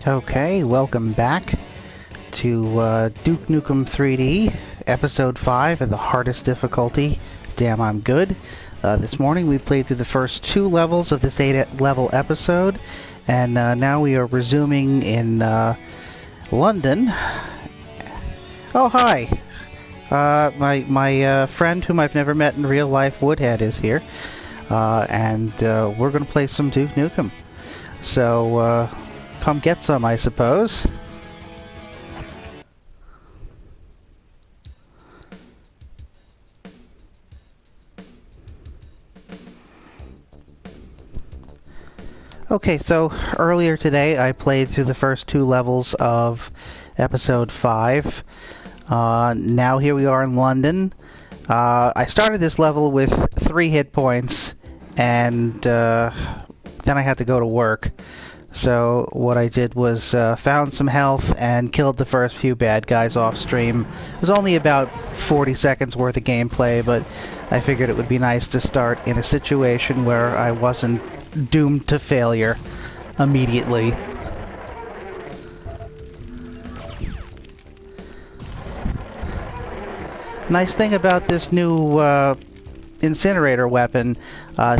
Okay, welcome back to Duke Nukem 3D, Episode 5 at the hardest difficulty. Damn, I'm good. This morning we played through the first 2 levels of this 8-level episode, and now we are resuming in London. Oh, hi! My friend whom I've never met in real life, Woodhead, is here, and we're going to play some Duke Nukem. So, come get some, I suppose. Okay, so earlier today I played through the first 2 levels of Episode 5. Now here we are in London. I started this level with 3 hit points, and then I had to go to work. So what I did was found some health and killed the first few bad guys off stream. It was only about 40 seconds worth of gameplay, but I figured it would be nice to start in a situation where I wasn't doomed to failure immediately. Nice thing about this new incinerator weapon,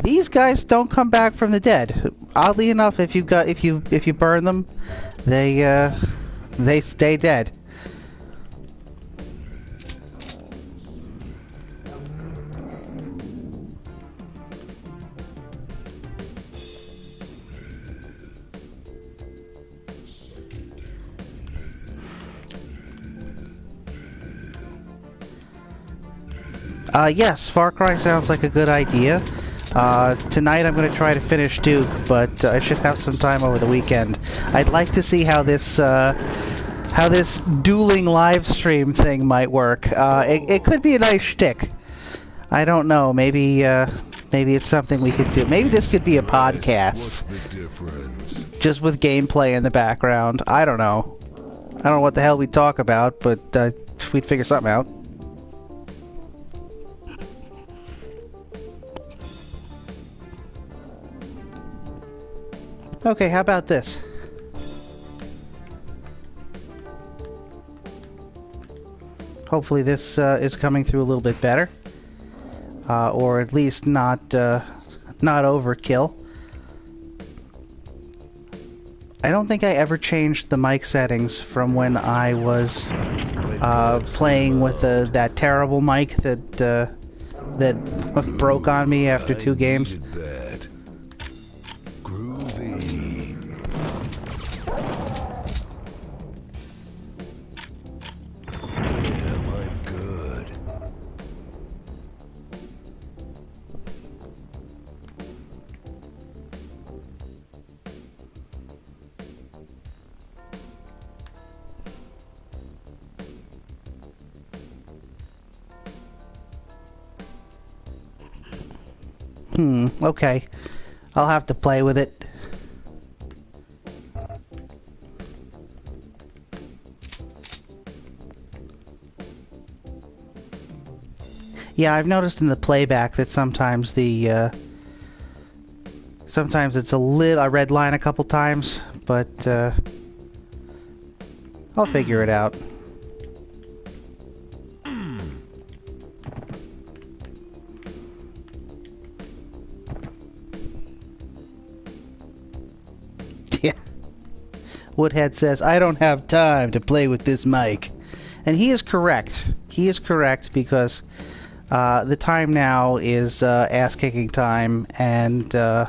these guys don't come back from the dead. Oddly enough, if you burn them, they stay dead. Yes, Far Cry sounds like a good idea. Tonight I'm going to try to finish Duke, but I should have some time over the weekend. I'd like to see how this dueling live stream thing might work. It could be a nice shtick. I don't know. Maybe it's something we could do. Maybe this could be a podcast. What's the difference? Just with gameplay in the background. I don't know. I don't know what the hell we'd talk about, but we'd figure something out. Okay, how about this? Hopefully this is coming through a little bit better. Or at least not overkill. I don't think I ever changed the mic settings from when I was playing with that terrible mic that broke on me after 2 games. That. Groovy. Damn, I'm good. Okay. I'll have to play with it. Yeah, I've noticed in the playback that sometimes sometimes it's a red line a couple times, but I'll figure it out. Yeah. Woodhead says, I don't have time to play with this mic. And he is correct. He is correct because the time now is ass-kicking time, and I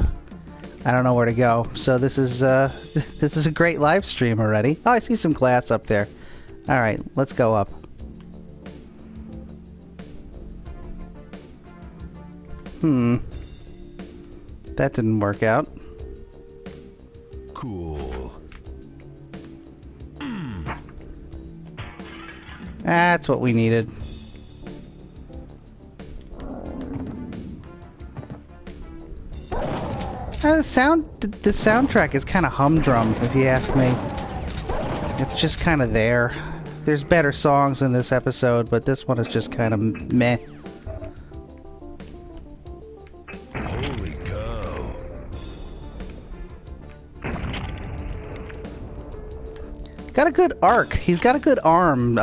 don't know where to go. So this is this is a great live stream already. Oh, I see some glass up there. All right, let's go up. That didn't work out. Cool. That's what we needed. The soundtrack is kind of humdrum, if you ask me. It's just kind of there. There's better songs in this episode, but this one is just kind of meh. Got a good arc. He's got a good arm,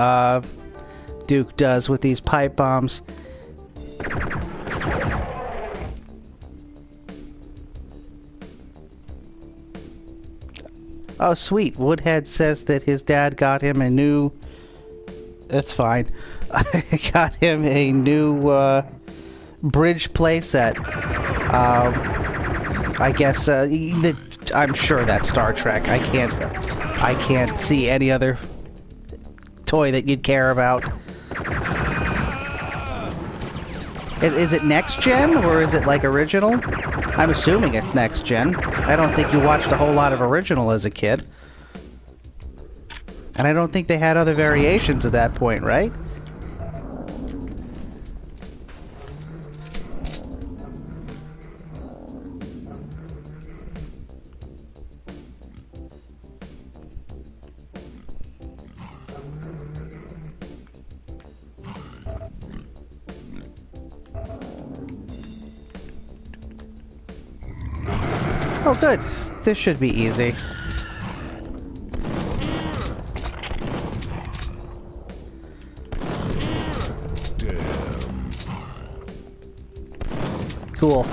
Duke does with these pipe bombs. Oh, sweet. Woodhead says that his dad got him a new... That's fine. Got him a new, bridge playset. I guess, I'm sure that's Star Trek. I can't see any other toy that you'd care about. Is it next gen, or is it, like, original? I'm assuming it's next gen. I don't think you watched a whole lot of original as a kid. And I don't think they had other variations at that point, right? Oh, good. This should be easy. Damn. Cool.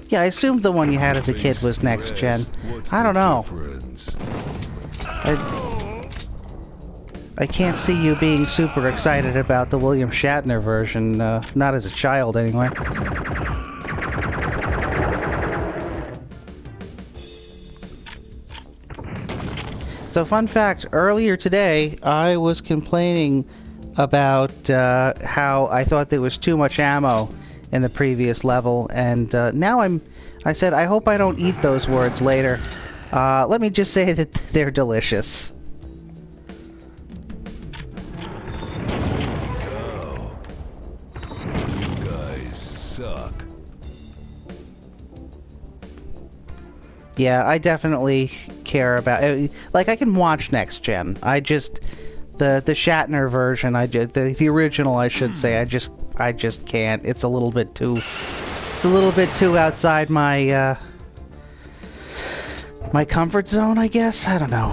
Yeah, I assumed the one you had as a kid was next gen. I don't know. I can't see you being super excited about the William Shatner version, not as a child anyway. So, fun fact, earlier today, I was complaining about how I thought there was too much ammo in the previous level, and now I said, I hope I don't eat those words later. Let me just say that they're delicious. You guys suck. Yeah, I definitely care about... Like, I can watch next gen. I just... The Shatner version, the original, I should say, I just can't. It's a little bit too... It's a little bit too outside my, my comfort zone, I guess? I don't know.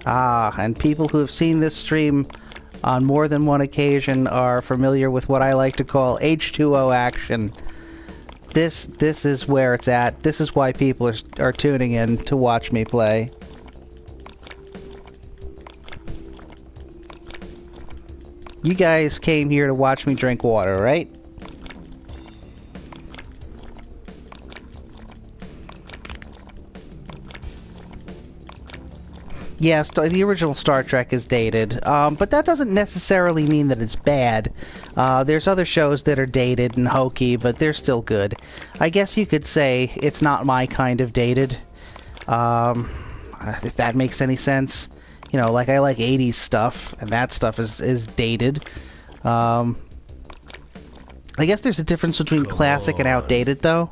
Ah, and people who have seen this stream on more than one occasion are familiar with what I like to call H2O action. This is where it's at. This is why people are tuning in to watch me play. You guys came here to watch me drink water, right? Yes, the original Star Trek is dated, but that doesn't necessarily mean that it's bad. There's other shows that are dated and hokey, but they're still good. I guess you could say it's not my kind of dated, if that makes any sense. You know, like, I like 80s stuff, and that stuff is dated. I guess there's a difference between classic and outdated, though.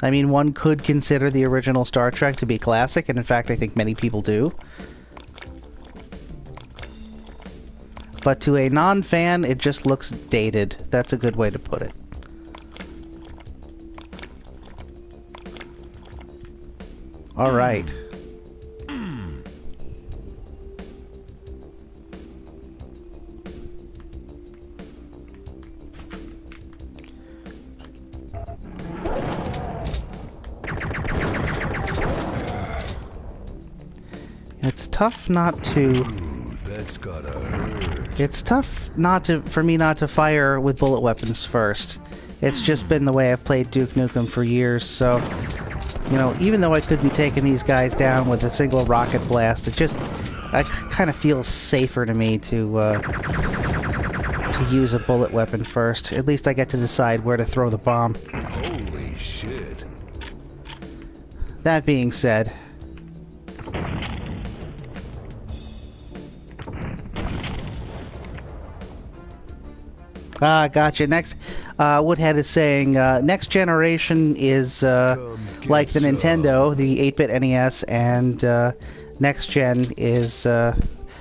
I mean, one could consider the original Star Trek to be classic, and in fact, I think many people do. But to a non-fan, it just looks dated. That's a good way to put it. Alright. It's tough not to... Ooh, that's gotta hurt. It's tough for me not to fire with bullet weapons first. It's just been the way I've played Duke Nukem for years, so... You know, even though I could be taking these guys down with a single rocket blast, it kind of feels safer to me to use a bullet weapon first. At least I get to decide where to throw the bomb. Holy shit. That being said... Ah, gotcha. Next, Woodhead is saying, next generation is like the Nintendo, the 8-bit NES, and next gen is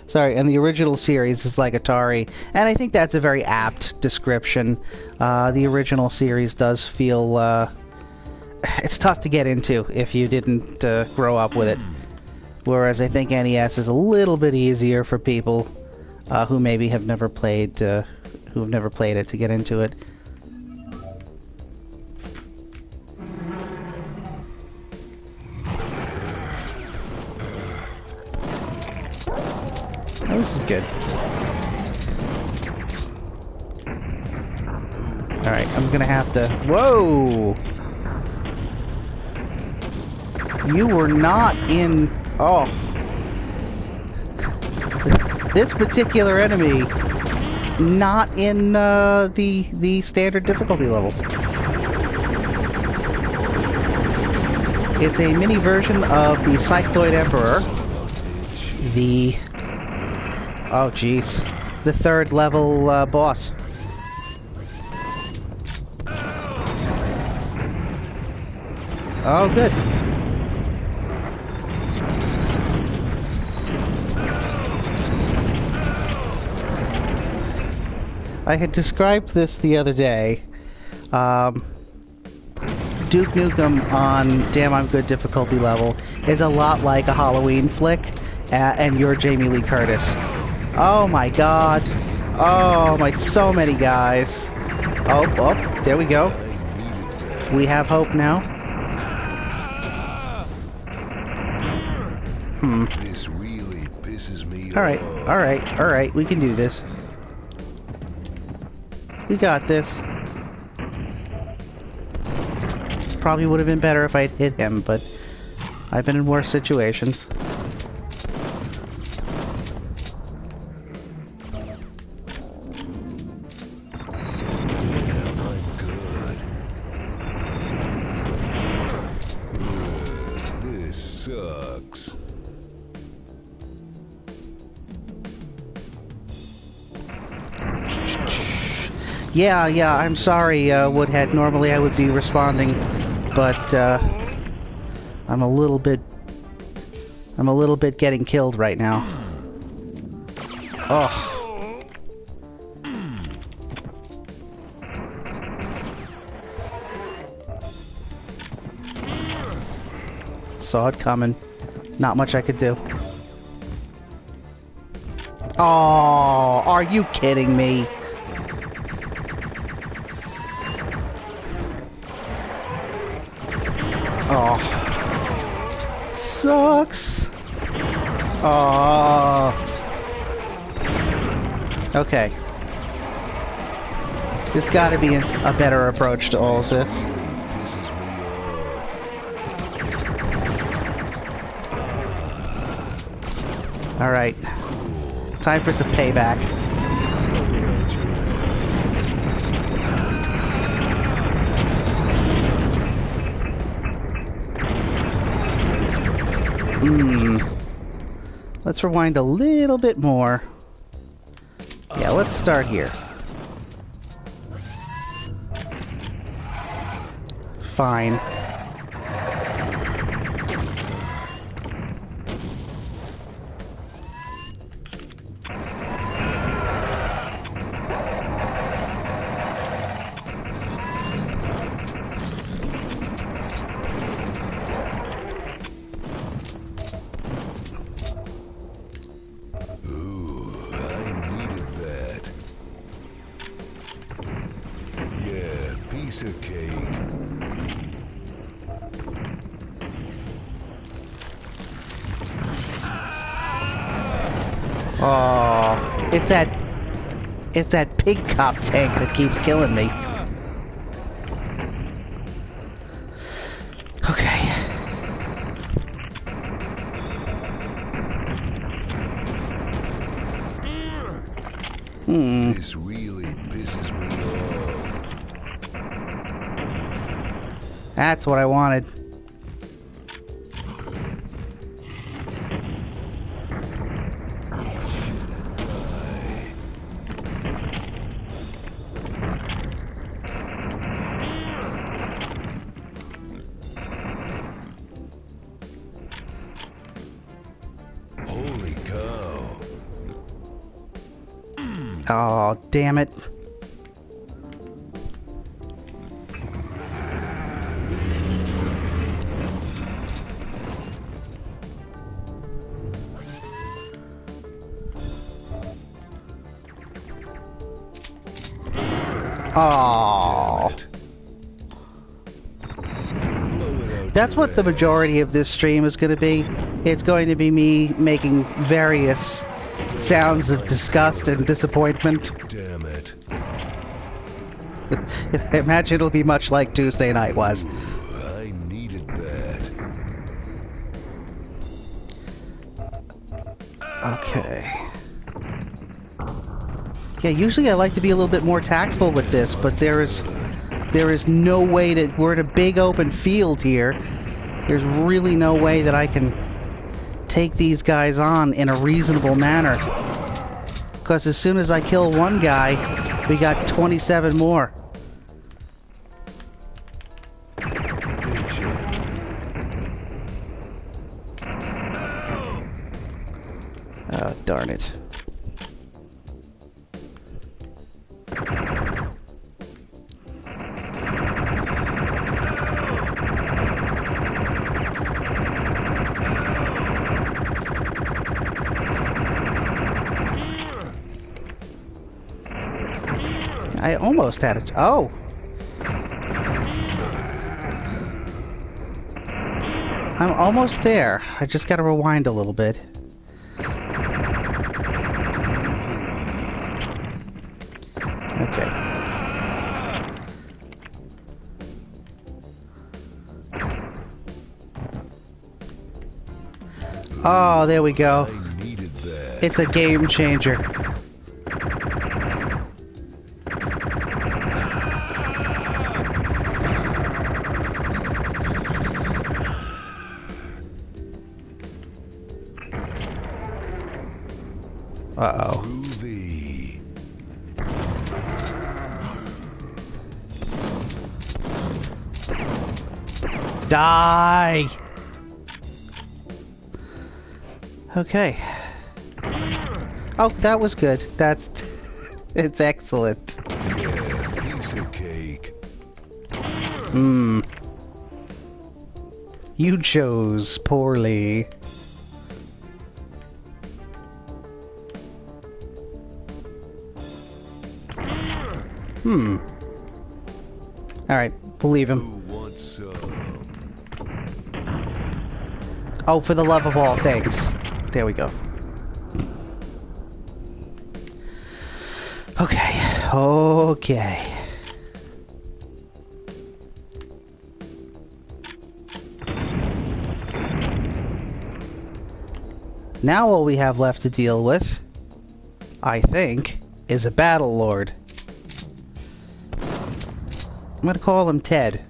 Sorry, and the original series is like Atari, and I think that's a very apt description. The original series does feel, it's tough to get into if you didn't grow up with it. Whereas I think NES is a little bit easier for people who maybe have never played, who have never played it to get into it. Oh, this is good. Alright, I'm gonna have to... Whoa! You were not in... Oh. This particular enemy, not in the standard difficulty levels. It's a mini version of the Cycloid Emperor. The... Oh, jeez. The third level boss. Oh, good. I had described this the other day. Duke Nukem on Damn I'm Good difficulty level is a lot like a Halloween flick, and you're Jamie Lee Curtis. Oh my god. Oh my, so many guys. Oh, there we go. We have hope now. This really pisses me Alright, off. alright, we can do this. We got this. Probably would have been better if I'd hit him, but I've been in worse situations. Damn, I'm good. This sucks. Yeah, I'm sorry, Woodhead. Normally I would be responding, but I'm a little bit getting killed right now. Oh. Saw it coming. Not much I could do. Oh, are you kidding me? Oh. Sucks. Oh. Okay. There's got to be a better approach to all of this. Really pisses me off. Alright. Time for some payback. Let's rewind a little bit more. Yeah, let's start here. Fine. Piece of cake. Oh, it's that pig cop tank that keeps killing me. Okay. This really pisses me off. That's what I wanted. Holy cow. Oh, damn it. Oh. That's what the majority of this stream is going to be. It's going to be me making various sounds of disgust and disappointment. Damn it. I imagine it'll be much like Tuesday night was. I needed that. Okay. Yeah, usually I like to be a little bit more tactful with this, but there is no way that we're in a big open field here. There's really no way that I can take these guys on in a reasonable manner. Because as soon as I kill one guy, we got 27 more. Oh, darn it. I almost had it. Oh! I'm almost there. I just gotta rewind a little bit. Okay. Oh, there we go. I needed that. It's a game changer. Uh-oh. Groovy. Die! Okay. Oh, that was good. That's... it's excellent. Yeah, piece of cake. Hmm. You chose poorly. Hmm. Alright, believe him. Who wants some? Oh, for the love of all things. There we go. Okay. Okay. Now all we have left to deal with, I think, is a battle lord. I'm gonna call him Ted.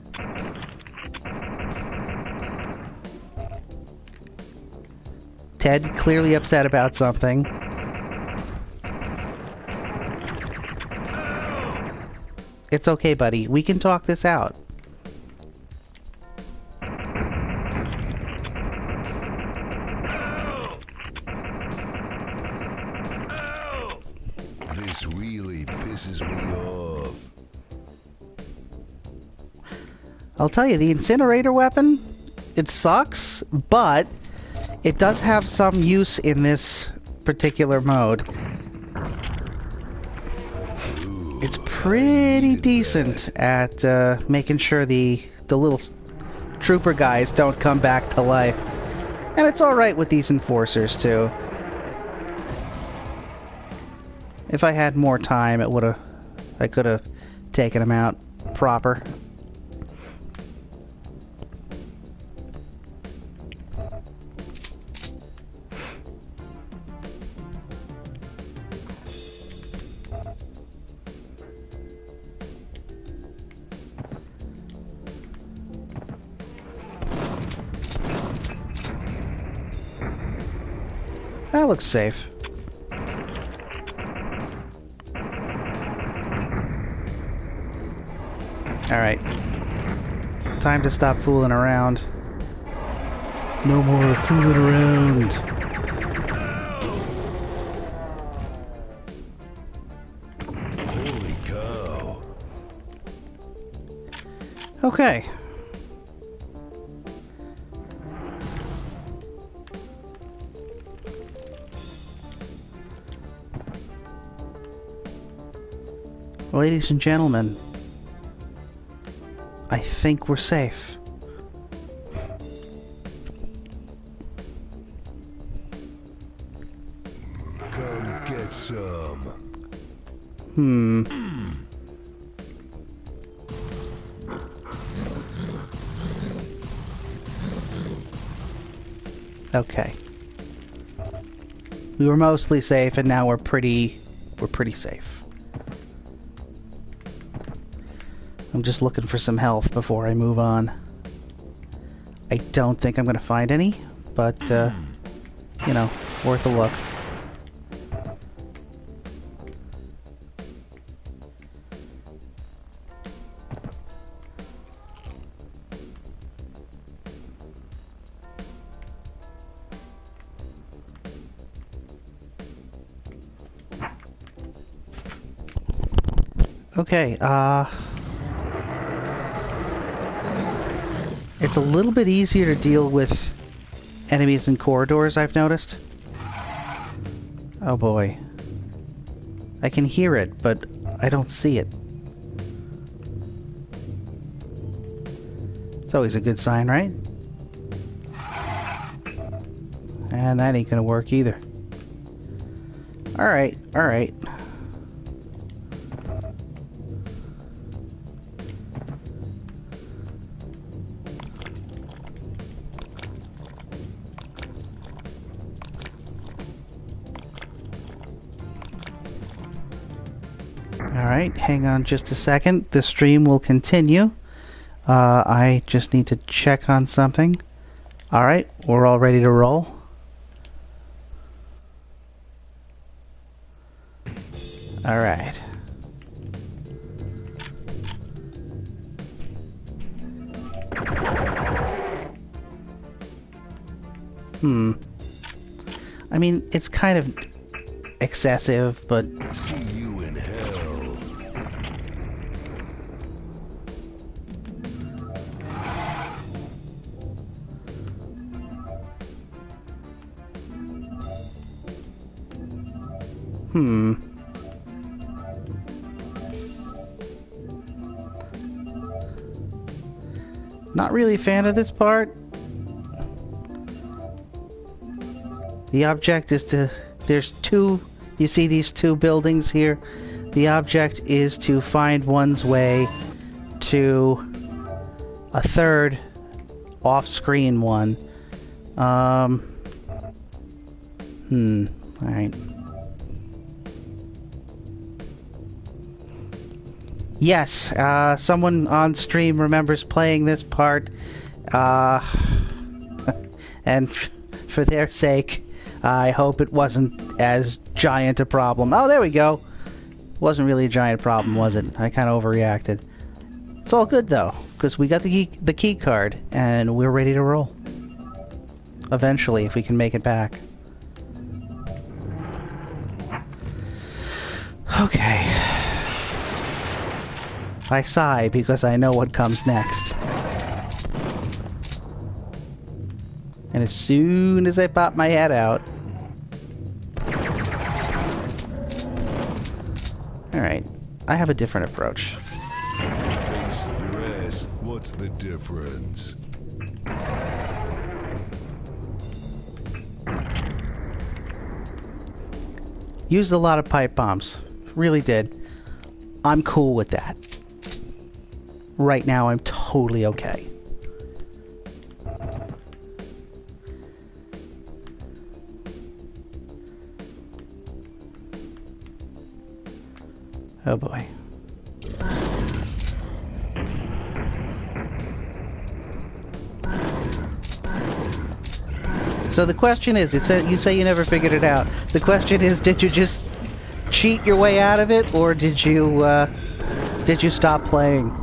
Ted, clearly upset about something. It's okay, buddy. We can talk this out. This really pisses me off. I'll tell you, the incinerator weapon, it sucks, but it does have some use in this particular mode. It's pretty decent at making sure the little trooper guys don't come back to life. And it's alright with these enforcers, too. If I had more time, I could have taken them out proper. That looks safe. Alright. Time to stop fooling around. No more fooling around. Okay. Ladies and gentlemen, I think we're safe. Come get some. Okay. We were mostly safe, and now we're pretty safe. I'm just looking for some health before I move on. I don't think I'm gonna find any, but, you know, worth a look. Okay, it's a little bit easier to deal with enemies in corridors, I've noticed. Oh boy. I can hear it, but I don't see it. It's always a good sign, right? And that ain't gonna work either. Alright, alright. Alright, hang on just a second. The stream will continue. I just need to check on something. Alright, we're all ready to roll. Alright. I mean, it's kind of excessive, but... See you in hell. Not really a fan of this part. The object is to... There's two... You see these two buildings here? The object is to find one's way to a third off-screen one. Alright. Yes, someone on stream remembers playing this part, and for their sake, I hope it wasn't as giant a problem. Oh, there we go. Wasn't really a giant problem, was it? I kind of overreacted. It's all good though, because we got the key card, and we're ready to roll. Eventually, if we can make it back. Okay. I sigh because I know what comes next. And as soon as I pop my head out... Alright, I have a different approach. Your face, your ass, what's the difference? Used a lot of pipe bombs. Really did. I'm cool with that. Right now, I'm totally okay. Oh boy. So the question is, you say you never figured it out. The question is, did you just cheat your way out of it, or did you stop playing?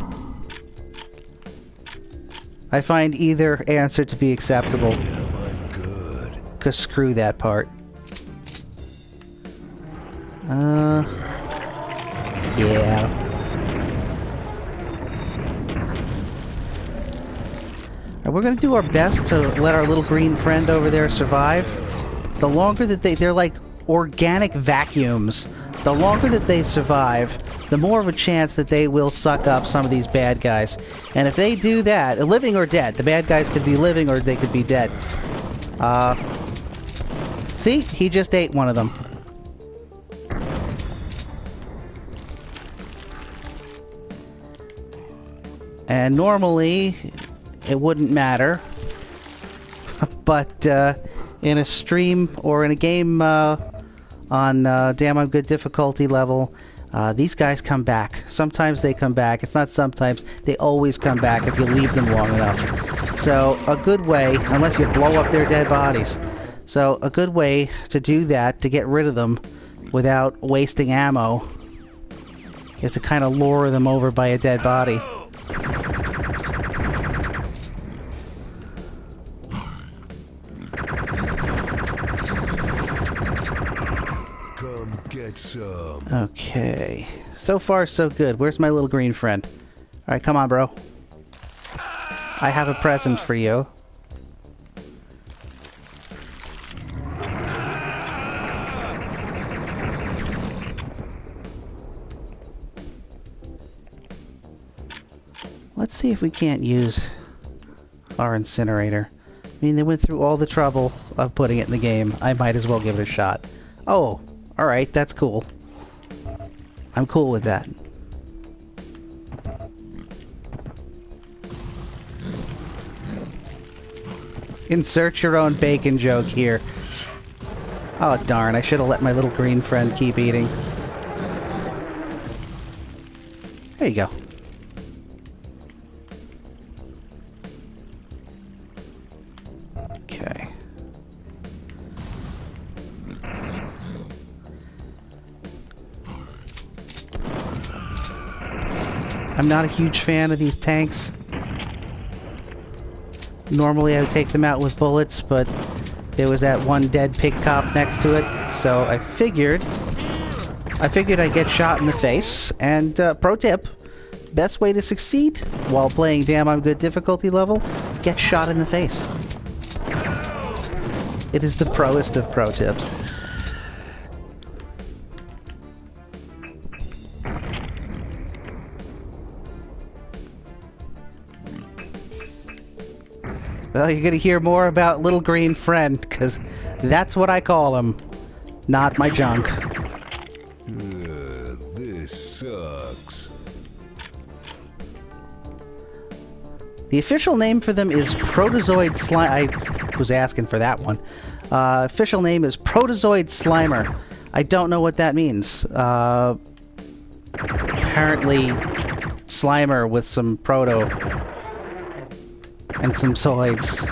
I find either answer to be acceptable. Yeah, I'm good. 'Cause screw that part. Yeah. we're going to do our best to let our little green friend over there survive. The longer that they're like organic vacuums. The longer that they survive, the more of a chance that they will suck up some of these bad guys. And if they do that, living or dead, the bad guys could be living or they could be dead. See? He just ate one of them. And normally, it wouldn't matter. But in a stream or in a game on Damn I'm Good difficulty level, these guys come back. Sometimes they come back. It's not sometimes. They always come back if you leave them long enough. So a good way, unless you blow up their dead bodies. So a good way to do that, to get rid of them without wasting ammo, is to kind of lure them over by a dead body. Come get some. Okay. So far, so good. Where's my little green friend? Alright, come on, bro. I have a present for you. Let's see if we can't use our incinerator. I mean, they went through all the trouble of putting it in the game. I might as well give it a shot. Oh, alright, that's cool. I'm cool with that. Insert your own bacon joke here. Oh, darn, I should have let my little green friend keep eating. There you go. Okay. I'm not a huge fan of these tanks. Normally I would take them out with bullets, but there was that one dead pig cop next to it, so I figured I'd get shot in the face. And pro tip, best way to succeed while playing Damn I'm Good difficulty level, get shot in the face. It is the proest of pro tips. Well, you're gonna hear more about Little Green Friend, because that's what I call him, not my junk. This sucks. The official name for them is Protozoid Slime. I was asking for that one. Official name is Protozoid Slimer. I don't know what that means. Apparently, Slimer with some proto and some zoids.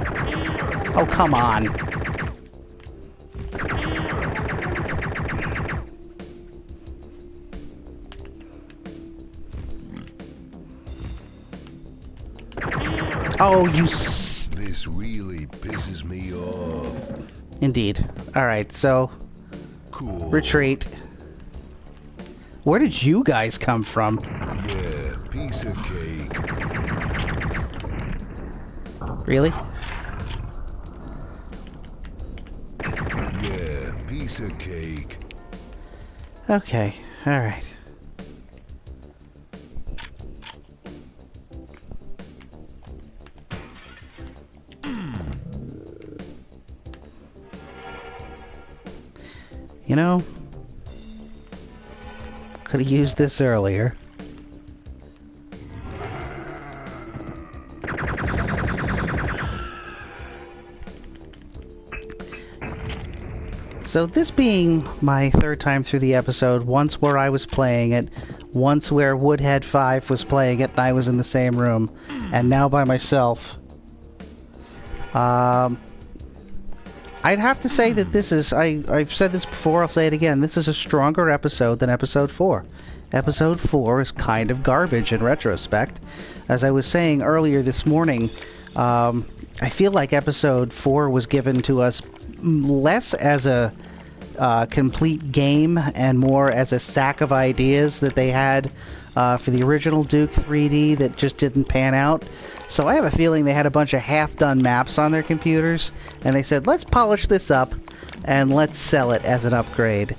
Oh, come on. Oh, you This really pisses me off. Indeed. Alright, so... Cool. Retreat. Where did you guys come from? Yeah, piece of cake. Really? Yeah, piece of cake. Okay, alright. You know, could have used this earlier. So this being my third time through the episode, once where I was playing it, once where Woodhead 5 was playing it and I was in the same room, and now by myself, I'd have to say that this is, I've said this before, I'll say it again, this is a stronger episode than Episode 4. Episode 4 is kind of garbage in retrospect. As I was saying earlier this morning, I feel like Episode 4 was given to us less as a complete game and more as a sack of ideas that they had for the original Duke 3D that just didn't pan out. So I have a feeling they had a bunch of half-done maps on their computers, and they said, let's polish this up and let's sell it as an upgrade.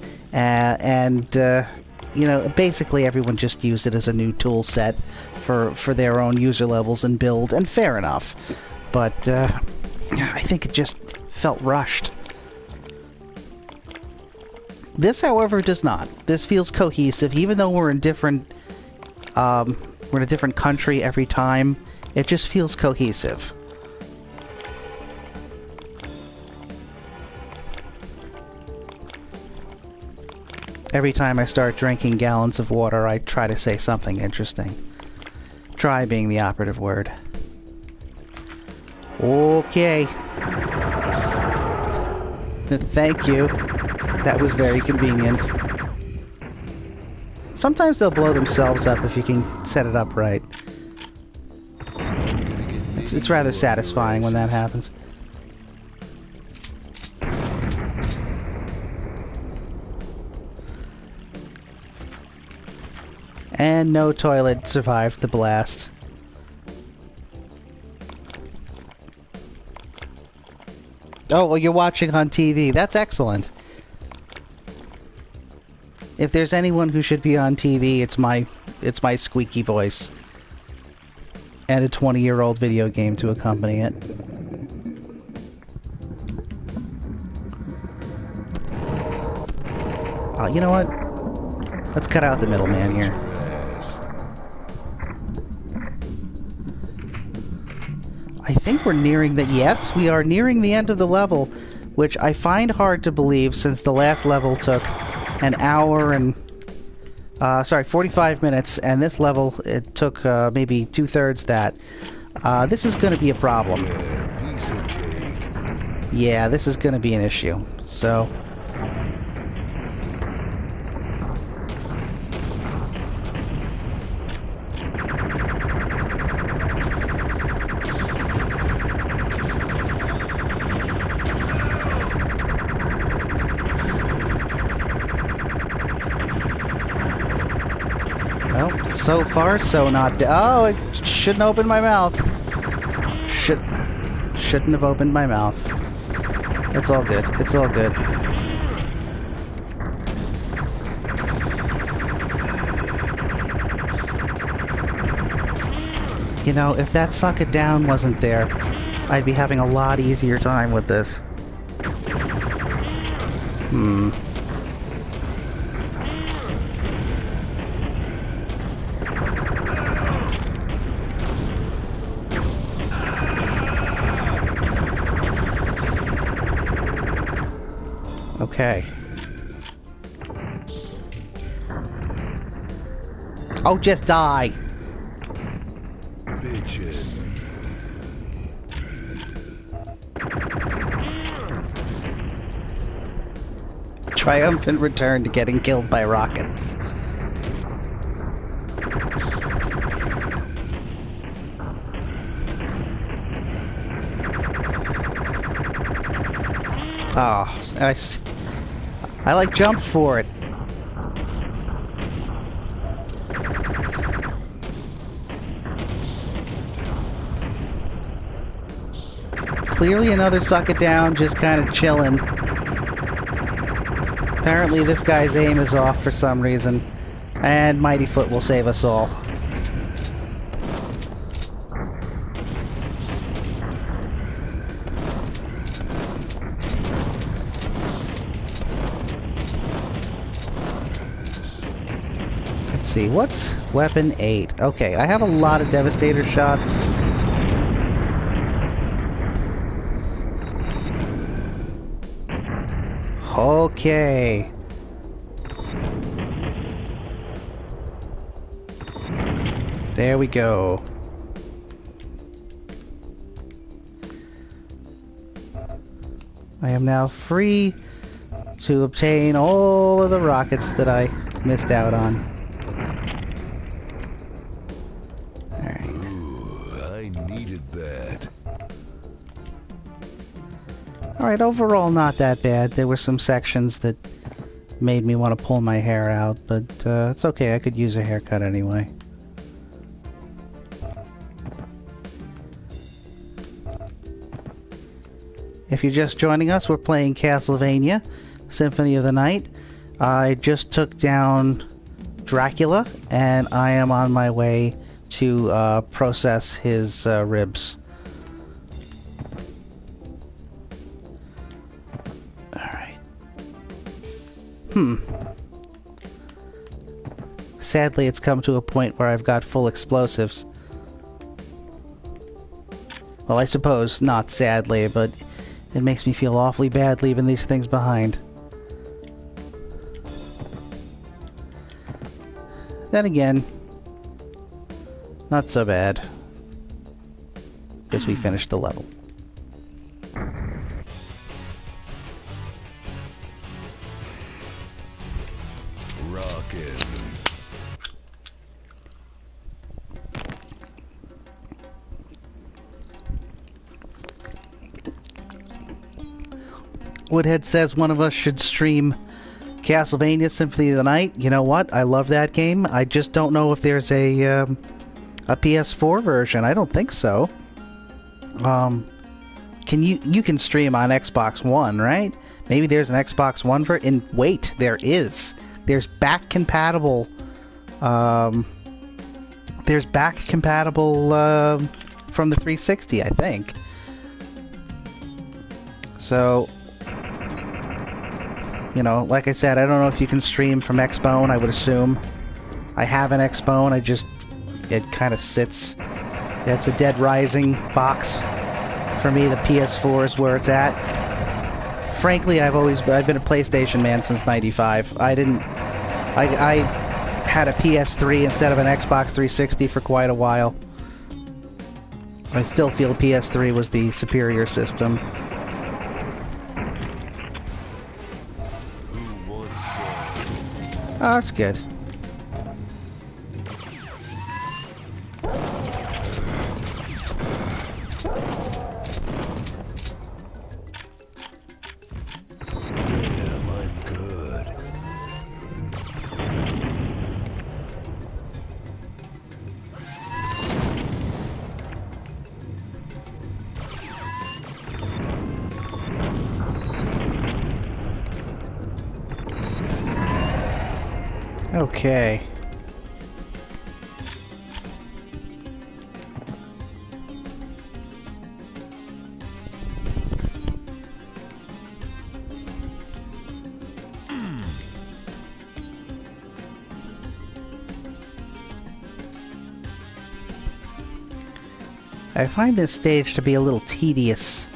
You know, basically everyone just used it as a new tool set for their own user levels and build, and fair enough. But I think it just felt rushed. This, however, does not. This feels cohesive, even though we're in different, we're in a different country every time. It just feels cohesive. Every time I start drinking gallons of water, I try to say something interesting. Try being the operative word. Okay. Thank you. That was very convenient. Sometimes they'll blow themselves up if you can set it up right. It's rather satisfying when that happens. And no toilet survived the blast. Oh, well, you're watching on TV. That's excellent. If there's anyone who should be on TV, it's my squeaky voice. And a 20-year-old video game to accompany it. Oh, you know what? Let's cut out the middleman here. I think we're nearing the... Yes, we are nearing the end of the level, which I find hard to believe since the last level took an hour and... 45 minutes, and this level, it took maybe 2/3 that. This is going to be a problem. Yeah, this is going to be an issue. So... Well, so far, so not... Oh, I shouldn't open my mouth. Shouldn't have opened my mouth. It's all good. It's all good. You know, if that suck it down wasn't there, I'd be having a lot easier time with this. Okay. Oh, just die! Bitchin'. Triumphant return to getting killed by rockets. Oh, I like jumped for it. Clearly another suck it down, just kind of chilling. Apparently this guy's aim is off for some reason. And Mighty Foot will save us all. Let's see, what's weapon 8? Okay, I have a lot of Devastator shots. Okay. There we go. I am now free to obtain all of the rockets that I missed out on. Alright. Ooh, I needed that. Alright, overall not that bad. There were some sections that made me want to pull my hair out, but it's okay, I could use a haircut anyway. If you're just joining us, we're playing Castlevania Symphony of the Night. I just took down Dracula, and I am on my way to process his ribs. Alright. Sadly, it's come to a point where I've got full explosives. Well, I suppose not sadly, but it makes me feel awfully bad leaving these things behind. Then again, not so bad. Because we finished the level. Rockin'. Woodhead says one of us should stream Castlevania Symphony of the Night. You know what? I love that game. I just don't know if there's a PS4 version. I don't think so. Can you can stream on Xbox One, right? Maybe there's an Xbox One version. And wait, there is. There's back compatible. There's back compatible from the 360, I think. So, you know, like I said, I don't know if you can stream from Xbone. I would assume. I have an Xbone. It kind of sits. It's a Dead Rising box. For me, the PS4 is where it's at. Frankly, I've been a PlayStation man since '95. I had a PS3 instead of an Xbox 360 for quite a while. I still feel PS3 was the superior system. Oh, that's good. Damn, I'm good. Okay. I find this stage to be a little tedious.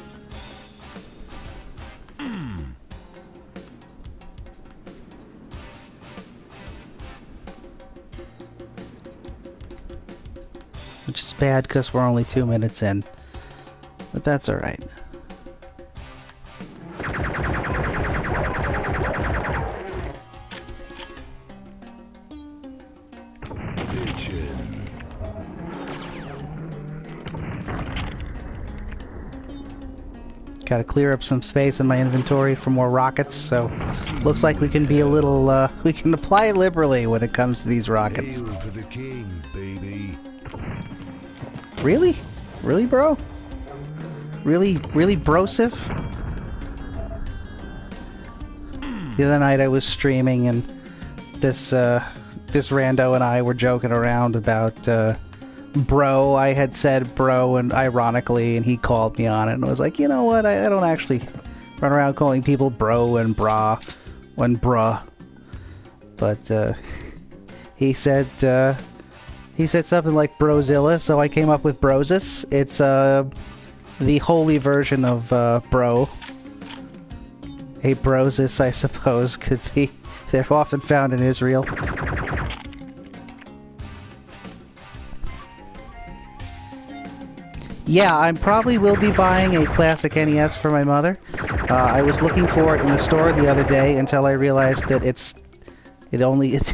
Which is bad because we're only 2 minutes in. But that's alright. Gotta clear up some space in my inventory for more rockets, so looks like we can be a little, we can apply liberally when it comes to these rockets. Hail to the king, baby. Really? Really, bro? Really brosif? The other night I was streaming and this rando and I were joking around about, bro. I had said bro and ironically, and he called me on it, and I was like, you know what, I don't actually run around calling people bro and brah and bruh. But he said something like brozilla, so I came up with brosis. It's the holy version of bro. A brosis, I suppose, could be. They're often found in Israel. Yeah, I probably will be buying a classic NES for my mother. I was looking for it in the store the other day until I realized that it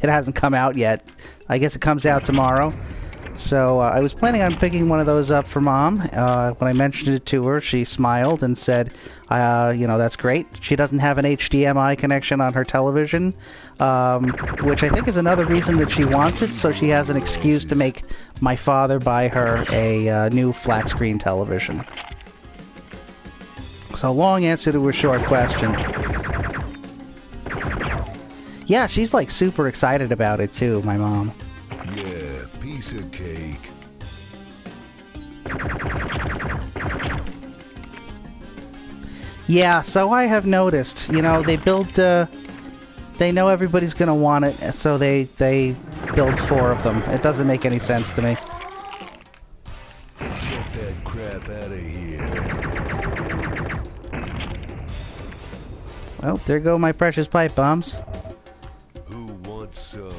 hasn't come out yet. I guess it comes out tomorrow. So I was planning on picking one of those up for Mom. When I mentioned it to her, she smiled and said, that's great. She doesn't have an HDMI connection on her television, which I think is another reason that she wants it, so she has an excuse to make my father buy her a new flat-screen television. So long answer to a short question. Yeah, she's like super excited about it too, my mom. Yeah, piece of cake. Yeah, so I have noticed, they build, they know everybody's going to want it, so they build 4 of them. It doesn't make any sense to me. Get that crap out of here. Well, there go my precious pipe bombs. Who wants some?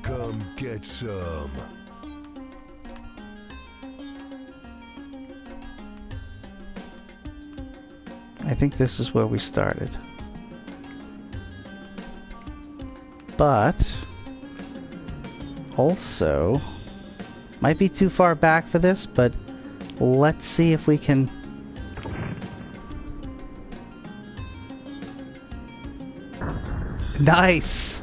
Come get some. I think this is where we started. But also might be too far back for this, but let's see if we can. Nice.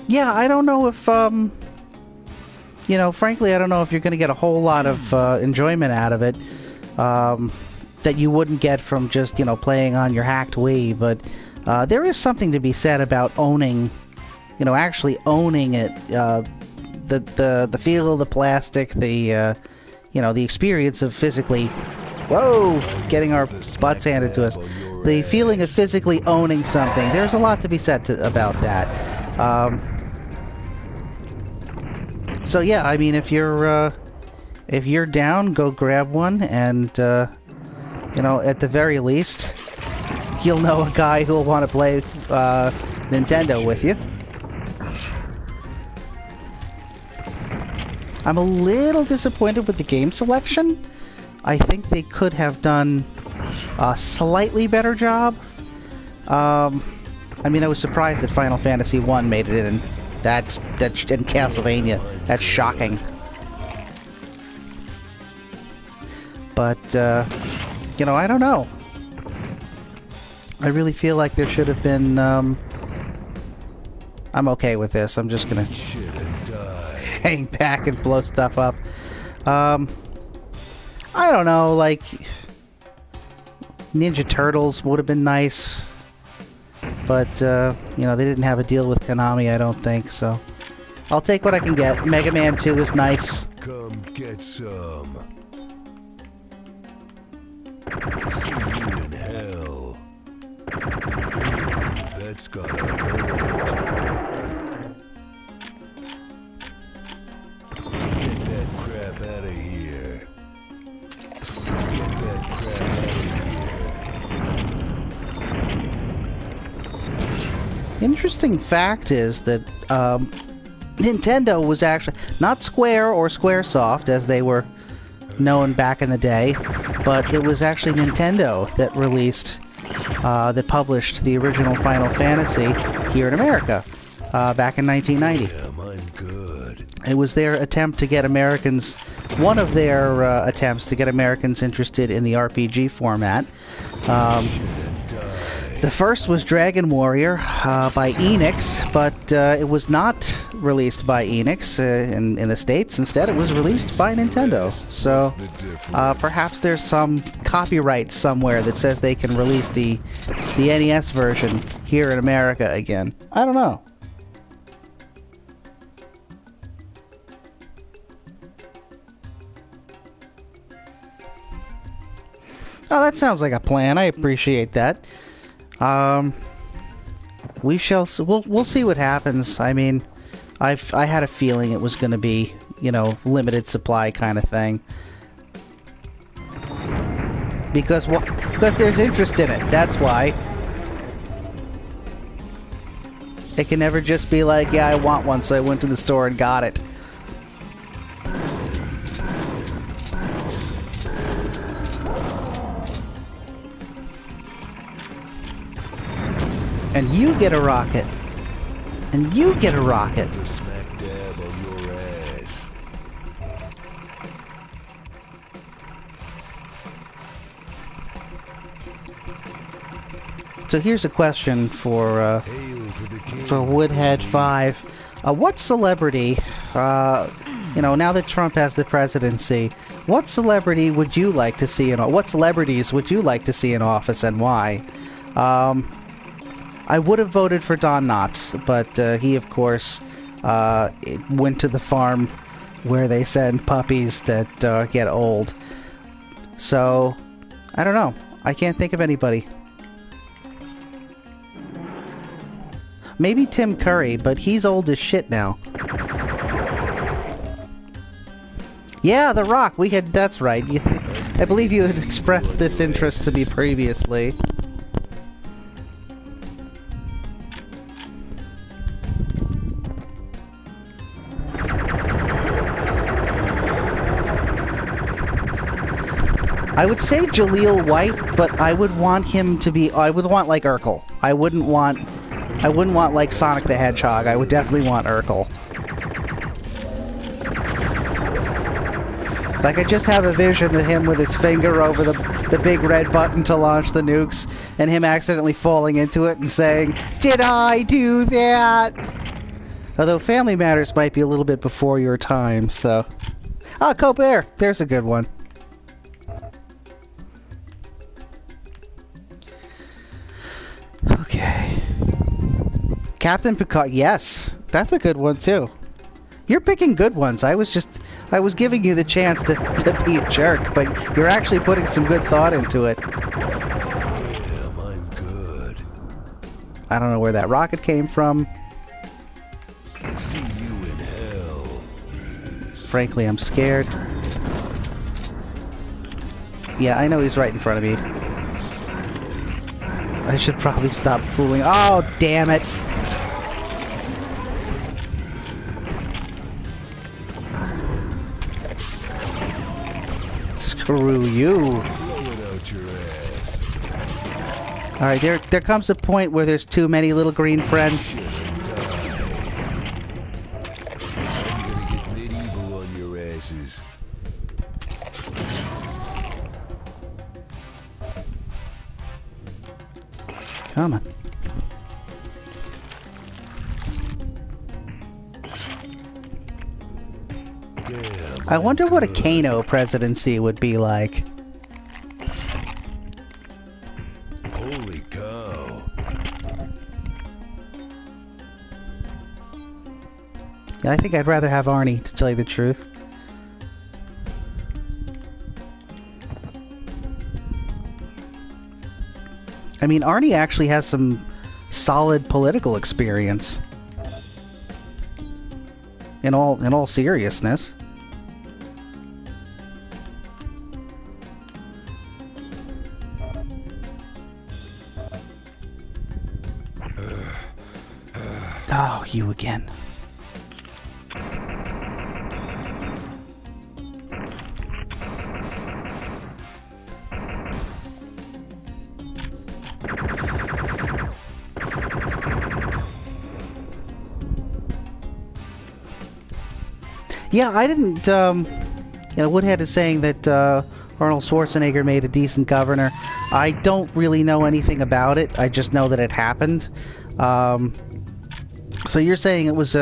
Yeah, I don't know if frankly, I don't know if you're going to get a whole lot of enjoyment out of it that you wouldn't get from just, playing on your hacked Wii. But there is something to be said about owning, actually owning it. The feel of the plastic, the experience of physically, getting our butts handed to us. The feeling of physically owning something. There's a lot to be said about that. So yeah, I mean, if you're down, go grab one, and at the very least, you'll know a guy who'll want to play Nintendo with you. I'm a little disappointed with the game selection. I think they could have done a slightly better job. I was surprised that Final Fantasy 1 made it in. That's in Castlevania. That's shocking. But I don't know. I really feel like there should have been. I'm okay with this. I'm just gonna hang back and blow stuff up. I don't know. Like Ninja Turtles would have been nice. But, they didn't have a deal with Konami, I don't think, so. I'll take what I can get. Mega Man 2 is nice. Come get some. See you in hell. Ooh, that's gotta hurt. Get that crap out of here. Get that crap out of here. Interesting fact is that Nintendo was actually not Square or Squaresoft as they were known back in the day, but it was actually Nintendo that that published the original Final Fantasy here in America back in 1990. Damn, I'm good. It was their attempt to get Americans, one of their attempts to get Americans interested in the RPG format. The first was Dragon Warrior by Enix, but it was not released by Enix in the States. Instead, it was released by Nintendo. So perhaps there's some copyright somewhere that says they can release the NES version here in America again. I don't know. Oh, that sounds like a plan. I appreciate that. We'll see what happens. I mean, I had a feeling it was going to be, limited supply kind of thing. Because, well, because there's interest in it. That's why. It can never just be like, yeah, I want one, so I went to the store and got it. And you get a rocket. And you get a rocket. The smack dab on your ass. So here's a question for Woodhead 5. What celebrity, now that Trump has the presidency, what celebrity would you like to see what celebrities would you like to see in office and why? I would have voted for Don Knotts, but he, of course, went to the farm where they send puppies that get old. So, I don't know. I can't think of anybody. Maybe Tim Curry, but he's old as shit now. Yeah, The Rock. That's right. I believe you had expressed this interest to me previously. I would say Jaleel White, but I would want him to be... I would want, like, Urkel. I wouldn't want, like, Sonic the Hedgehog. I would definitely want Urkel. Like, I just have a vision of him with his finger over the big red button to launch the nukes, and him accidentally falling into it and saying, "Did I do that?" Although Family Matters might be a little bit before your time, so... Ah, Colbert! There's a good one. Okay. Captain Picard, yes. That's a good one, too. You're picking good ones. I was giving you the chance to be a jerk, but you're actually putting some good thought into it. Damn, I'm good. I don't know where that rocket came from. See you in hell. Frankly, I'm scared. Yeah, I know he's right in front of me. I should probably stop fooling. Oh, damn it. Screw you. Blow it out your ass. Alright, there comes a point where there's too many little green friends. Shit and die. I'm gonna get medieval on your asses. Come on. Damn. I wonder what a Kano presidency would be like. Holy cow. I think I'd rather have Arnie, to tell you the truth. I mean, Arnie actually has some solid political experience. In all seriousness. Oh, you again. Yeah, I didn't, Woodhead is saying that Arnold Schwarzenegger made a decent governor. I don't really know anything about it. I just know that it happened. So you're saying it was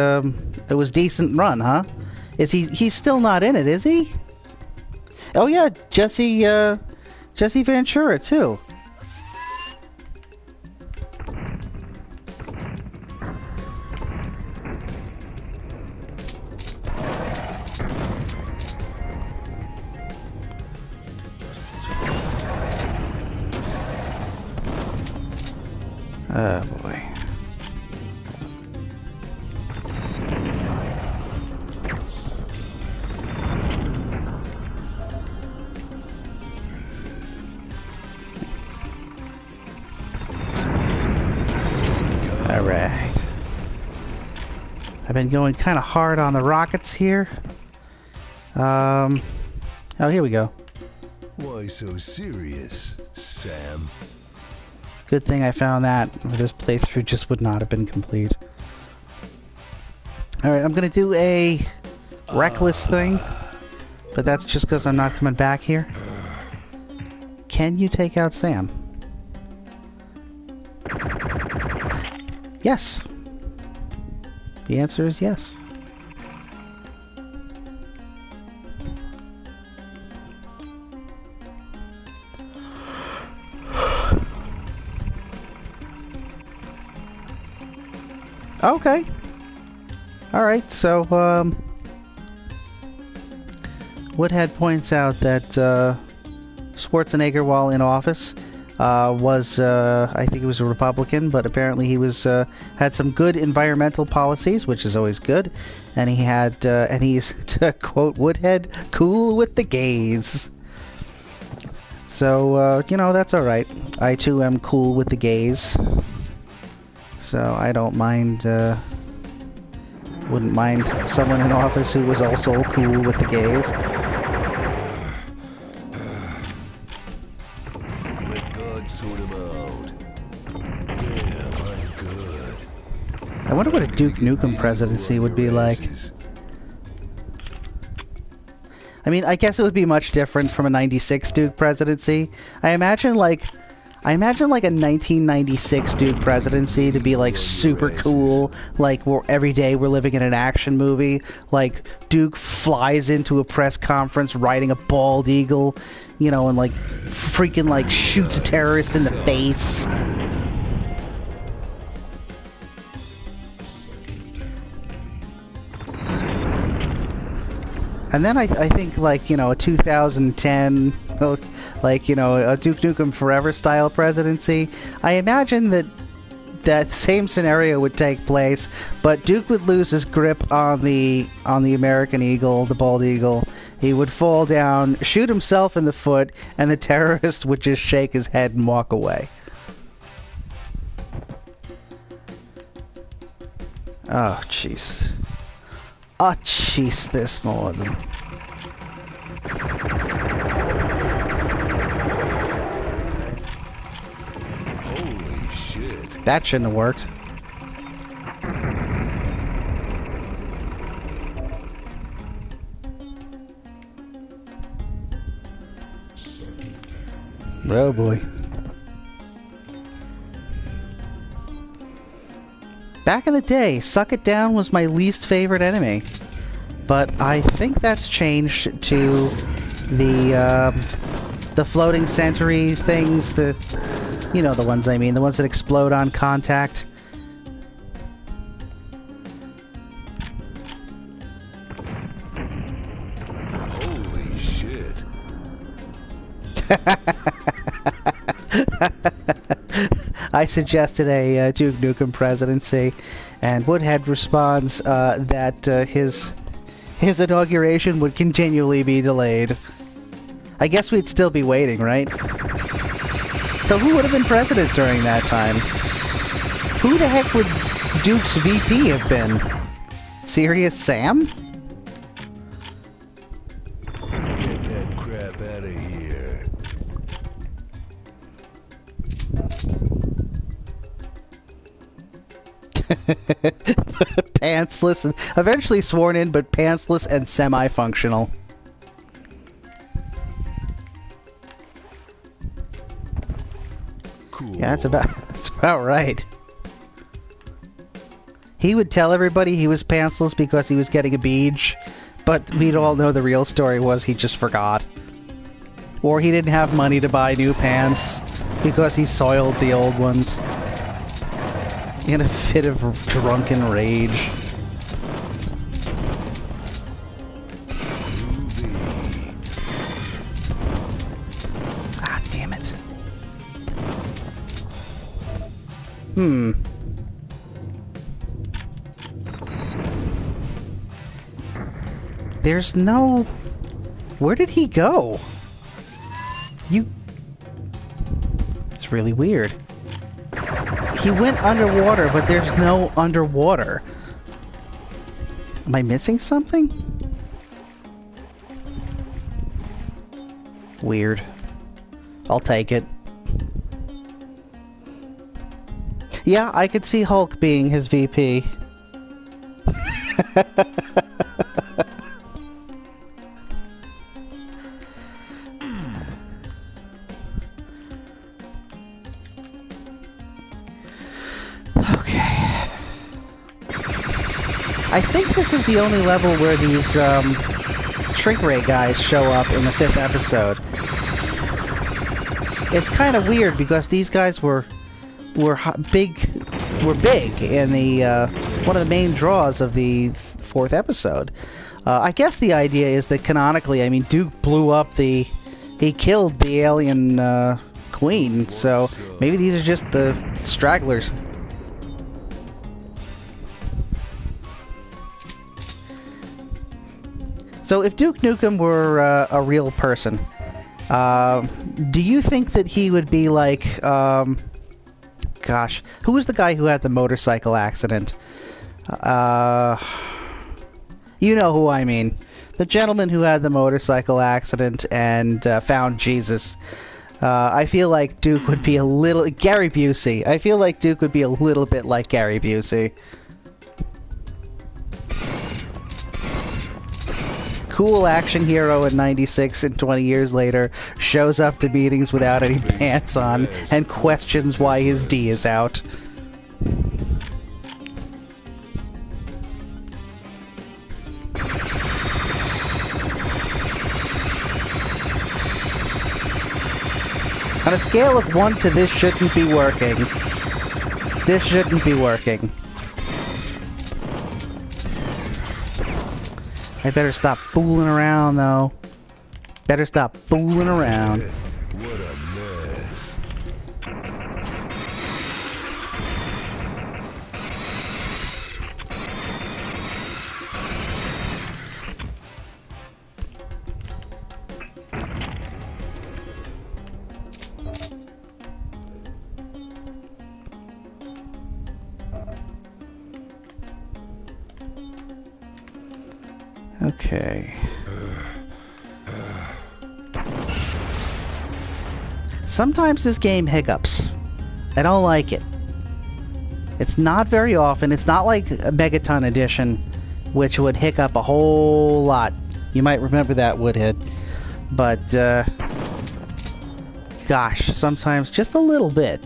decent run, huh? He's still not in it, is he? Oh yeah, Jesse Ventura too. Oh boy. I've been going kind of hard on the rockets here. Oh, here we go. Why so serious, Sam? Good thing I found that, or this playthrough just would not have been complete. Alright, I'm gonna do a reckless thing, but that's just because I'm not coming back here. Can you take out Sam? Yes. The answer is yes. Okay. Alright, so, Woodhead points out that, Schwarzenegger, while in office, was, I think he was a Republican, but apparently he was, had some good environmental policies, which is always good, and he had, and he's, to quote Woodhead, cool with the gays. So, you know, that's alright. I, too, am cool with the gays. So, I don't mind, wouldn't mind someone in office who was also cool with the gays. Let God sort him out. Damn, I'm good. I wonder what a Duke Nukem presidency would be like. I mean, I guess it would be much different from a 96 Duke presidency. I imagine like a 1996 Duke presidency to be like super cool, like every day we're living in an action movie. Like Duke flies into a press conference riding a bald eagle, you know, and like freaking like shoots a terrorist in the face. And then I think, like, you know, a 2010, like, you know, a Duke Nukem Forever style presidency. I imagine that same scenario would take place, but Duke would lose his grip on the American Eagle, the bald eagle. He would fall down, shoot himself in the foot, and the terrorist would just shake his head and walk away. Oh, jeez. Oh, jeez, this morning. Holy shit. That shouldn't have worked. Oh boy. Back in the day, Suck It Down was my least favorite enemy. But I think that's changed to the floating sentry things, you know the ones I mean, the ones that explode on contact. Holy shit. I suggested a Duke Nukem presidency, and Woodhead responds that his inauguration would continually be delayed. I guess we'd still be waiting, right? So who would have been president during that time? Who the heck would Duke's VP have been? Serious Sam? Get that crap out of here. Pantsless, and eventually sworn in, but pantsless and semi-functional. Cool. Yeah, that's about right. He would tell everybody he was pantsless because he was getting a beach, but we'd all know the real story was he just forgot. Or he didn't have money to buy new pants because he soiled the old ones. In a fit of drunken rage. Ah, damn it. There's no... Where did he go? It's really weird. He went underwater, but there's no underwater. Am I missing something? Weird. I'll take it. Yeah, I could see Hulk being his VP. Okay. I think this is the only level where these shrink ray guys show up in the 5th episode. It's kind of weird because these guys were big in the one of the main draws of the 4th episode. I guess the idea is that canonically, I mean, Duke he killed the alien queen, so maybe these are just the stragglers. So if Duke Nukem were a real person, do you think that he would be like, gosh, who was the guy who had the motorcycle accident? You know who I mean. The gentleman who had the motorcycle accident and found Jesus. I feel like Duke would be a little... Gary Busey. I feel like Duke would be a little bit like Gary Busey. Cool action hero in 96 and 20 years later shows up to meetings without any pants on and questions why his D is out. On a scale of 1 to this shouldn't be working. This shouldn't be working. I better stop fooling around, though. Better stop fooling around. What a mess. Okay. Sometimes this game hiccups. I don't like it. It's not very often. It's not like a Megaton Edition, which would hiccup a whole lot. You might remember that, Woodhead. But, gosh, sometimes just a little bit.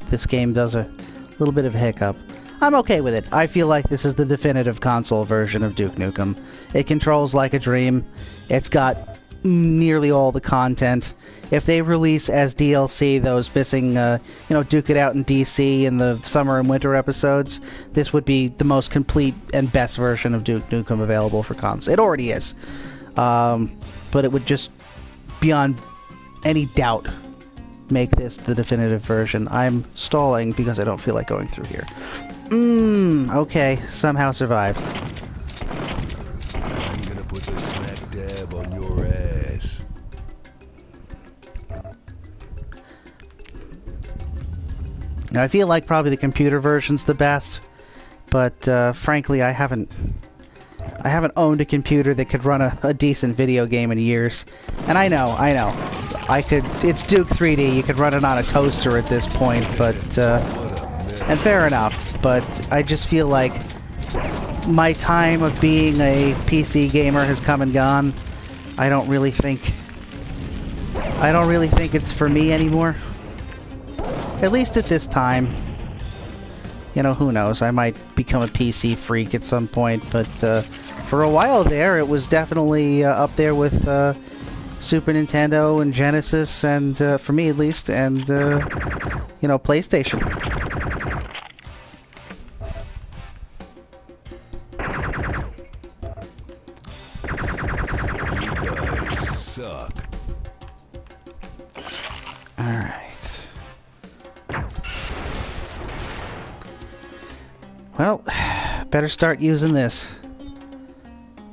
This game does a little bit of a hiccup. I'm okay with it. I feel like this is the definitive console version of Duke Nukem. It controls like a dream. It's got nearly all the content. If they release as DLC those missing, Duke It Out in DC in the summer and winter episodes, this would be the most complete and best version of Duke Nukem available for console. It already is. But it would just, beyond any doubt, make this the definitive version. I'm stalling because I don't feel like going through here. Okay, somehow survived. I'm gonna put the smack dab on your ass. Now, I feel like probably the computer version's the best, but frankly, I haven't owned a computer that could run a decent video game in years. And I know. It's Duke3D, you could run it on a toaster at this point, but, and fair enough. But I just feel like my time of being a PC gamer has come and gone. I don't really think it's for me anymore. At least at this time. You know, who knows? I might become a PC freak at some point, but for a while there, it was definitely up there with Super Nintendo and Genesis, and for me at least, and PlayStation. Suck. Alright. Well, better start using this.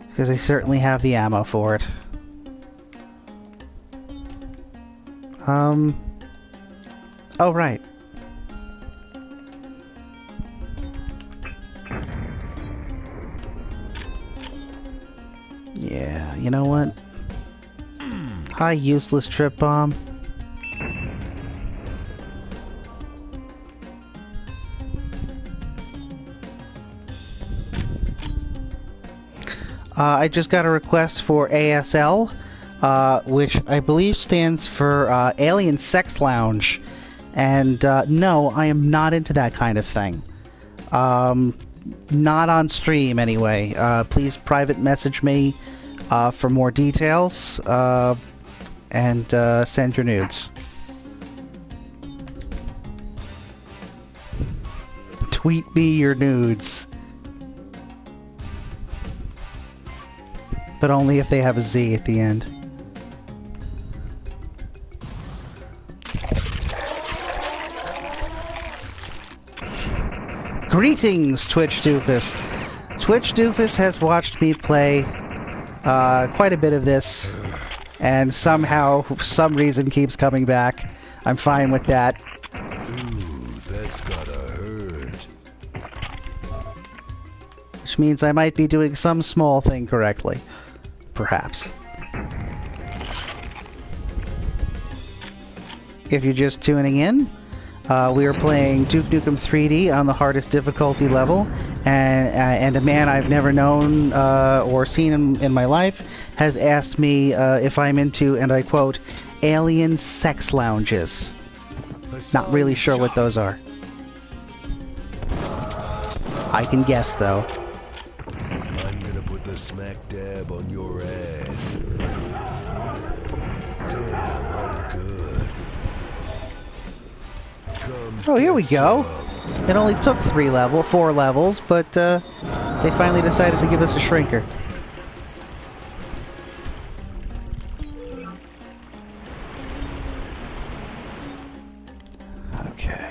Because I certainly have the ammo for it. Oh, right. Hi, useless trip bomb. I just got a request for ASL, which I believe stands for Alien Sex Lounge. And no, I am not into that kind of thing. Not on stream, anyway. Please private message me for more details, and send your nudes. Tweet me your nudes. But only if they have a Z at the end. Greetings, Twitch Doofus. Twitch Doofus has watched me play quite a bit of this, and somehow, for some reason, keeps coming back. I'm fine with that. Ooh, that's gotta hurt. Which means I might be doing some small thing correctly. Perhaps. If you're just tuning in, we are playing Duke Nukem 3D on the hardest difficulty level, and a man I've never known or seen in my life has asked me if I'm into, and I quote, alien sex lounges. Not really sure what those are. I can guess, though. I'm gonna put the smack dab on your ass. Damn, I'm good. Come Oh, here we get go. some. It only took 4 levels, but they finally decided to give us a shrinker. Okay.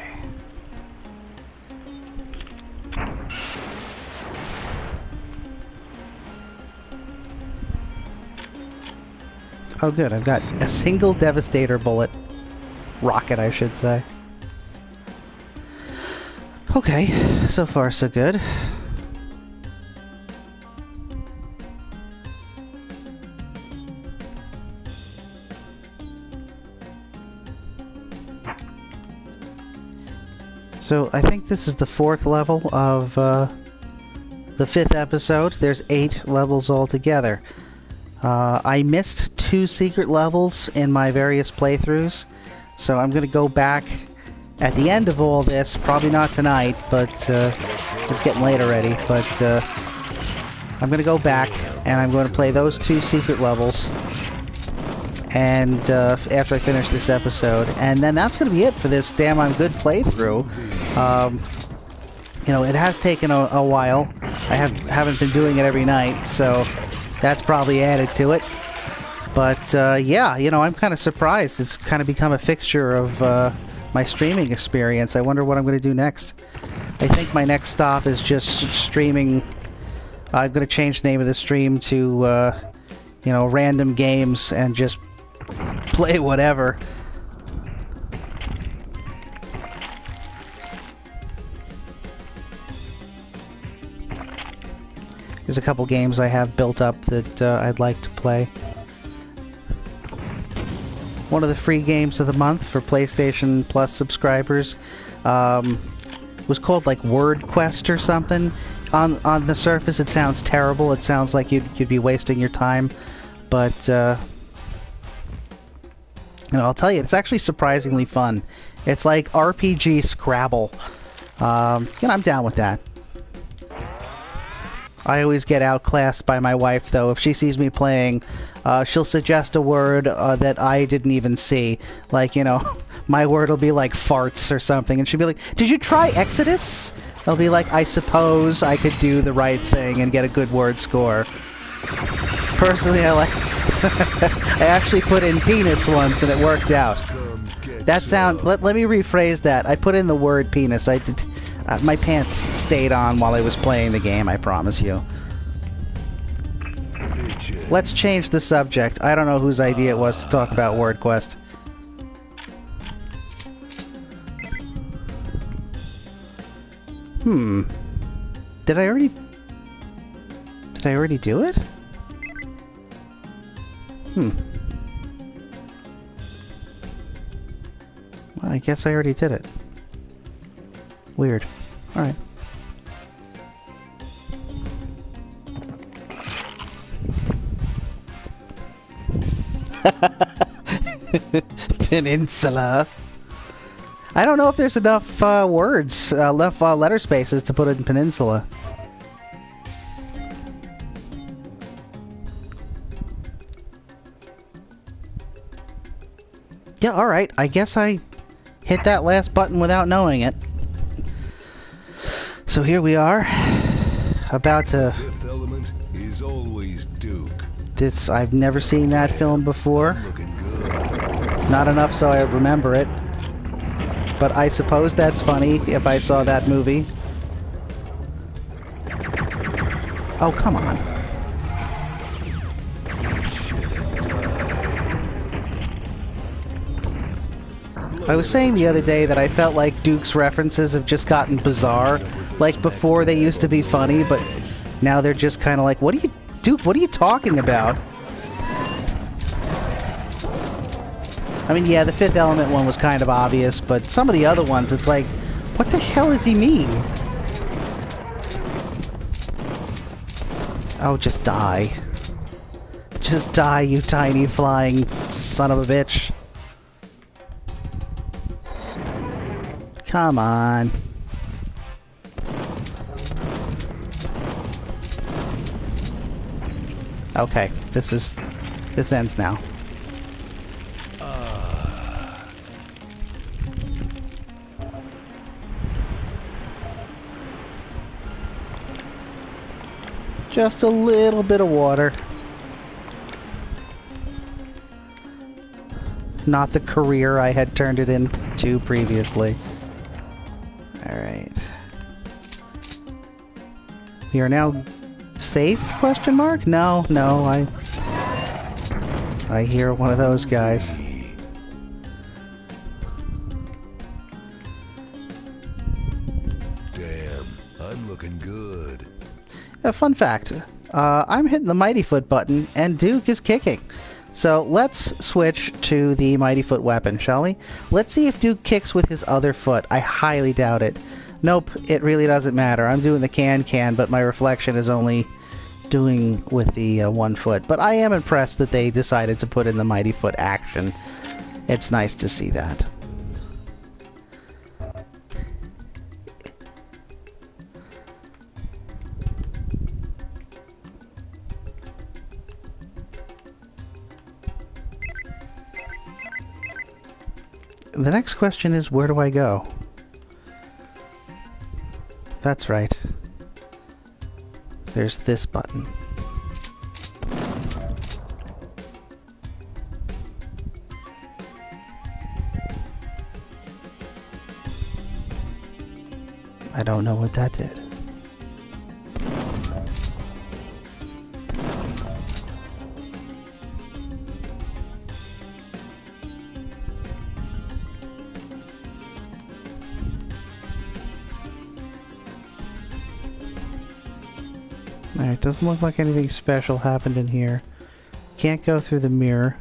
Oh good, I've got a single Devastator bullet. Rocket, I should say. Okay, so far so good. So I think this is the 4th level of the 5th episode. There's 8 levels altogether. I missed 2 secret levels in my various playthroughs, so I'm going to go back at the end of all this, probably not tonight, but it's getting late already, but I'm going to go back and I'm going to play those 2 secret levels and after I finish this episode, and then that's going to be it for this damn I'm good playthrough. You know, it has taken a while. I haven't been doing it every night, so that's probably added to it. But yeah, you know, I'm kind of surprised. It's kind of become a fixture of my streaming experience. I wonder what I'm going to do next. I think my next stop is just streaming. I'm going to change the name of the stream to, you know, random games and just play whatever. There's a couple games I have built up that I'd like to play. One of the free games of the month for PlayStation Plus subscribers was called like Word Quest or something. On the surface, it sounds terrible. It sounds like you'd be wasting your time, but you know, I'll tell you, it's actually surprisingly fun. It's like RPG Scrabble. You know, I'm down with that. I always get outclassed by my wife, though. If she sees me playing, she'll suggest a word that I didn't even see. Like, you know, my word will be like farts or something, and she'll be like, "Did you try Exodus?" I'll be like, "I suppose I could do the right thing and get a good word score." Personally, I like... I actually put in penis once, and it worked out. That sound... Let me rephrase that. I put in the word penis. I did... my pants stayed on while I was playing the game, I promise you. Let's change the subject. I don't know whose idea it was to talk about Word Quest. Did I already do it? I guess I already did it. Weird. Alright. Peninsula. I don't know if there's enough words, enough letter spaces to put in peninsula. Yeah, alright. I guess I hit that last button without knowing it. So here we are, about to... Fifth Element is always Duke. This, I've never seen that film before. Looking good. Not enough so I remember it. But I suppose that's funny if I saw that movie. Oh, come on. I was saying the other day that I felt like Duke's references have just gotten bizarre. Like before they used to be funny, but now they're just kind of like, what are you, Duke, what are you talking about? I mean, yeah, the Fifth Element one was kind of obvious, but some of the other ones, it's like, what the hell does he mean? Oh, just die. Just die, you tiny flying son of a bitch. Come on. Okay, this ends now. Just a little bit of water. Not the career I had turned it into previously. Alright. We are now safe? Question mark? No, I hear one of those guys. Damn, I'm looking good. A fun fact, I'm hitting the Mighty Foot button and Duke is kicking. So let's switch to the Mighty Foot weapon, shall we? Let's see if Duke kicks with his other foot. I highly doubt it. Nope, it really doesn't matter. I'm doing the can, but my reflection is only doing with the one foot. But I am impressed that they decided to put in the Mighty Foot action. It's nice to see that. The next question is, where do I go? That's right. There's this button. I don't know what that did. Alright, doesn't look like anything special happened in here. Can't go through the mirror.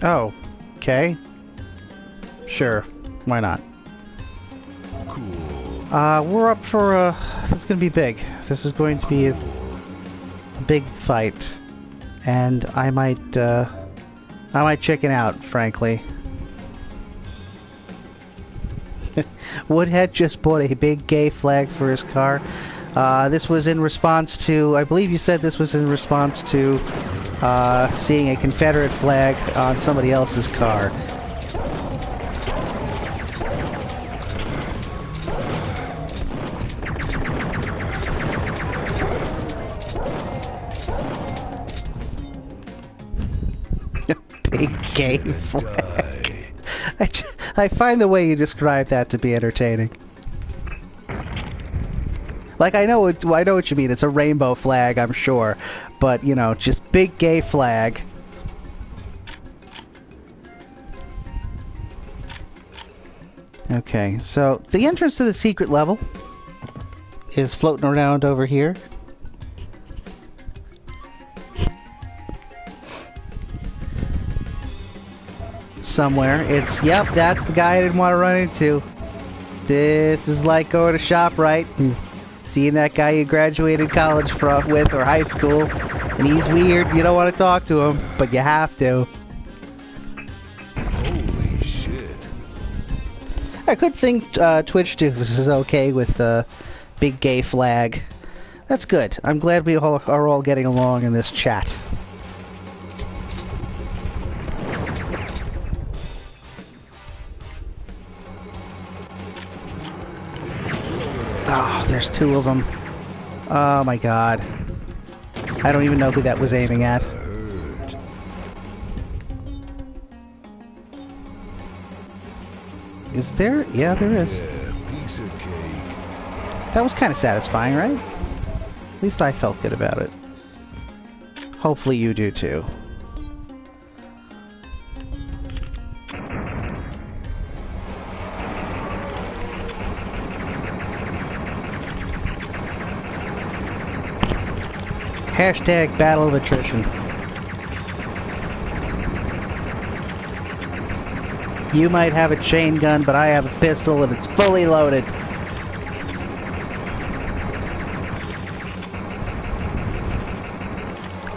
Oh, okay. Sure, why not? Cool. We're up for this is gonna be big. This is going to be a big fight. And I might chicken out, frankly. Woodhead just bought a big gay flag for his car. This was in response to, I believe you said this was in response to seeing a Confederate flag on somebody else's car. gay Should have flag. died. I find the way you describe that to be entertaining. Like, I know what you mean. It's a rainbow flag, I'm sure. But, you know, just big gay flag. Okay, so the entrance to the secret level is floating around over here. Somewhere. Yep, that's the guy I didn't want to run into. This is like going to ShopRite and seeing that guy you graduated college with or high school, and he's weird. You don't want to talk to him, but you have to. Holy shit. I could think Twitch is okay with the big gay flag. That's good. I'm glad we all are all getting along in this chat. Oh, there's two of them. Oh my god. I don't even know who that was aiming at. Hurt. Is there? Yeah, there is. Yeah, piece of cake. That was kind of satisfying, right? At least I felt good about it. Hopefully you do too. Hashtag battle of attrition. You might have a chain gun, but I have a pistol and it's fully loaded.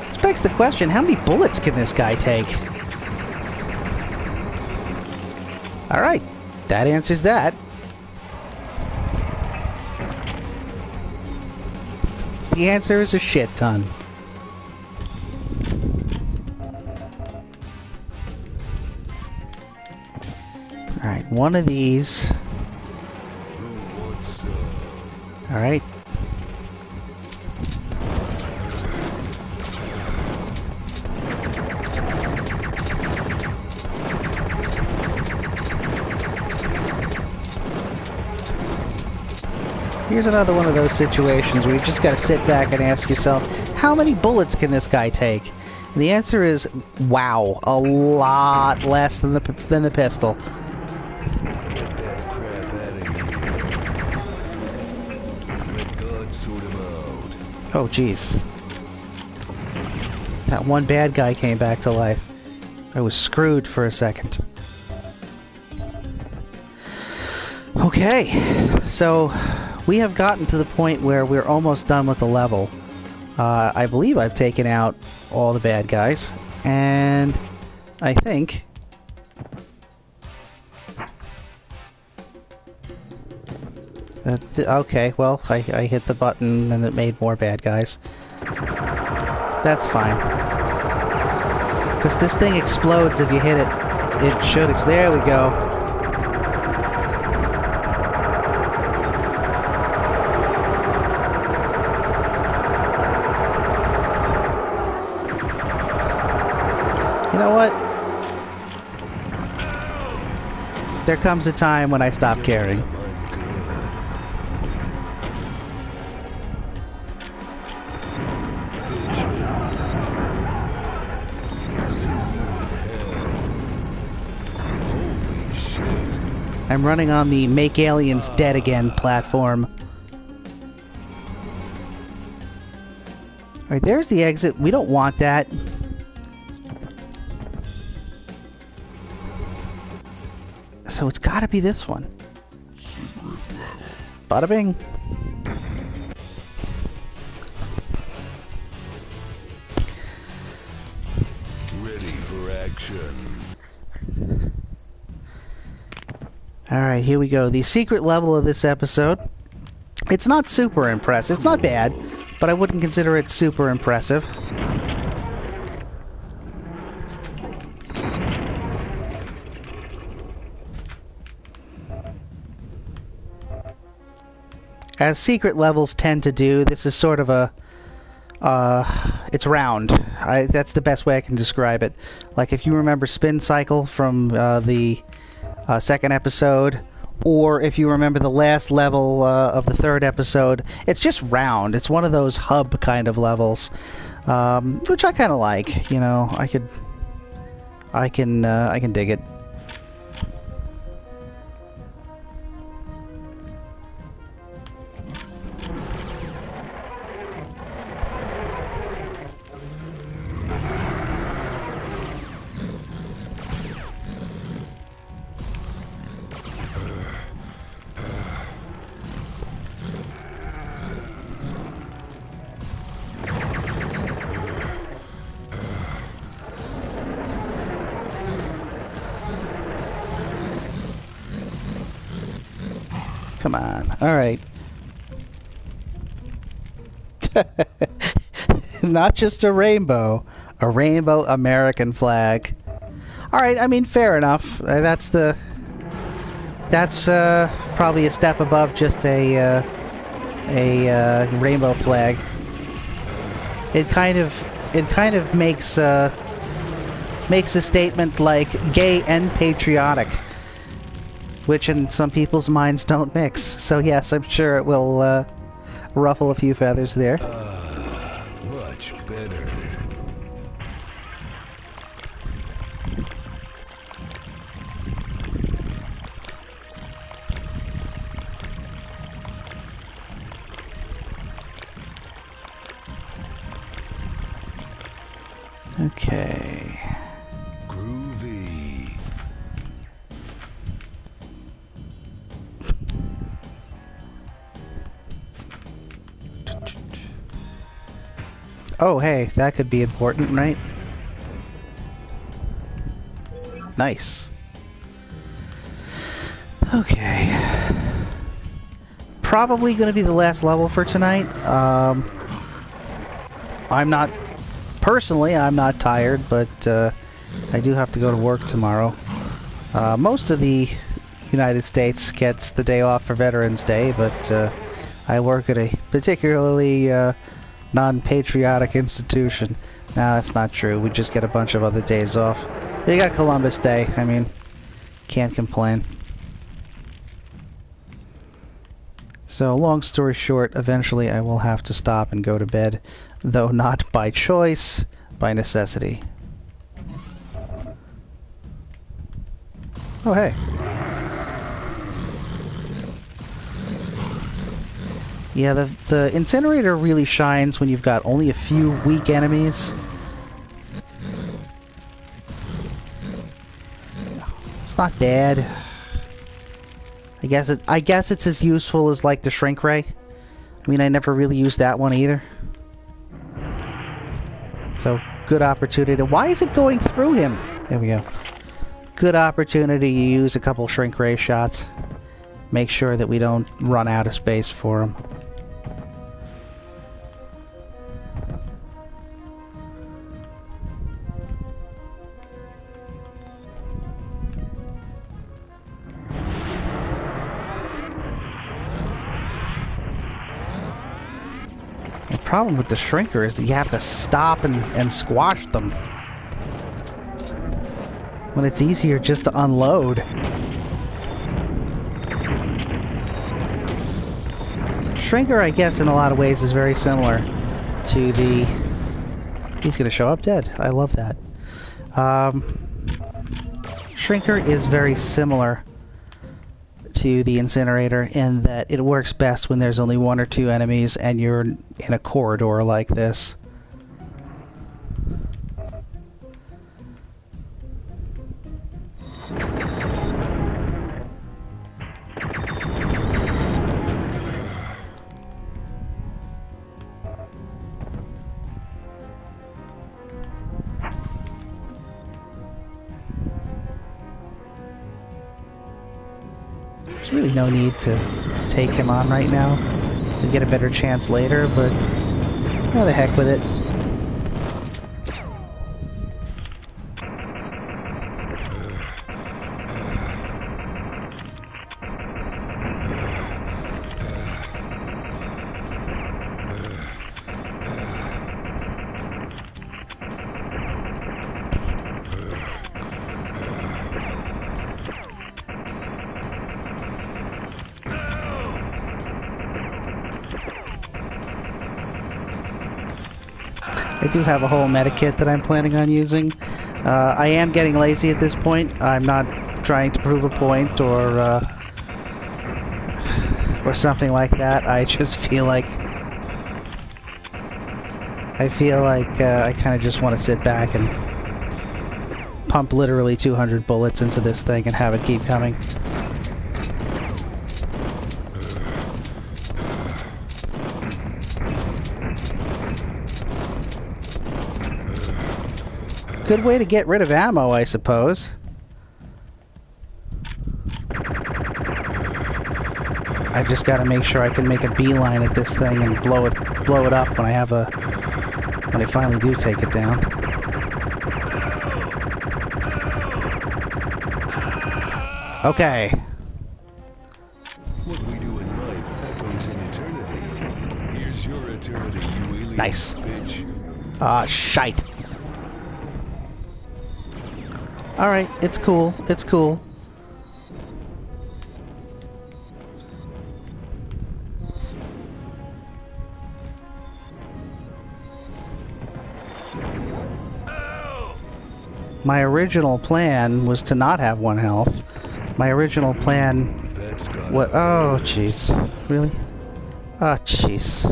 This begs the question, how many bullets can this guy take? Alright, that answers that. The answer is a shit ton. Alright, one of these. Who wants some? Alright. Here's another one of those situations where you just gotta sit back and ask yourself, how many bullets can this guy take? And the answer is, wow, a lot less than the pistol. Get that crap out of here. Let God sort him out. Oh, jeez. That one bad guy came back to life. I was screwed for a second. Okay, so we have gotten to the point where we're almost done with the level. I believe I've taken out all the bad guys, and I think okay, well, I hit the button and it made more bad guys. That's fine. Because this thing explodes if you hit it. It should. There we go. You know what? There comes a time when I stop caring. I'm running on the Make Aliens Dead Again platform. Alright, there's the exit. We don't want that. So it's gotta be this one. Bada bing. Ready for action. Alright, here we go. The secret level of this episode. It's not super impressive. It's not bad, but I wouldn't consider it super impressive. As secret levels tend to do, this is sort of a It's round. That's the best way I can describe it. Like if you remember Spin Cycle from the second episode, or if you remember the last level of the third episode, it's just round. It's one of those hub kind of levels, which I kind of like. You know, I can dig it. Come on. All right. Not just a rainbow American flag. All right, I mean, fair enough. That's probably a step above just a rainbow flag. It kind of makes a statement like gay and patriotic, which in some people's minds don't mix. So yes, I'm sure it will ruffle a few feathers there. Much better. Okay. Groovy. Oh, hey, that could be important, right? Nice. Okay. Probably going to be the last level for tonight. I'm not tired, but I do have to go to work tomorrow. Most of the United States gets the day off for Veterans Day, but I work at a particularly non-patriotic institution. No, that's not true. We just get a bunch of other days off. We got Columbus Day. I mean, can't complain. So, long story short, eventually I will have to stop and go to bed, though not by choice, by necessity. Oh, hey. Yeah, the incinerator really shines when you've got only a few weak enemies. It's not bad. I guess it's as useful as like the shrink ray. I mean, I never really used that one either. So, good opportunity. Why is it going through him? There we go. Good opportunity to use a couple shrink ray shots. Make sure that we don't run out of space for him. The problem with the shrinker is that you have to stop and squash them, when it's easier just to unload. Shrinker, I guess, in a lot of ways is very similar to the... He's gonna show up dead. I love that. Shrinker is very similar to the incinerator in that it works best when there's only one or two enemies and you're in a corridor like this. There's really no need to take him on right now. You'll get a better chance later, but oh, the heck with it. I do have a whole medikit that I'm planning on using. I am getting lazy at this point. I'm not trying to prove a point or something like that. I just feel like I kind of just want to sit back and pump literally 200 bullets into this thing and have it keep coming. Good way to get rid of ammo, I suppose. I've just got to make sure I can make a beeline at this thing and blow it up when I finally do take it down. Okay. What we do in life echoes in eternity. Here's your eternity, you alien Nice. bitch. Ah, shite. Alright, it's cool. It's cool. My original plan was to not have 1 health. My original plan... That's got What? Oh, jeez. Really? Oh, jeez.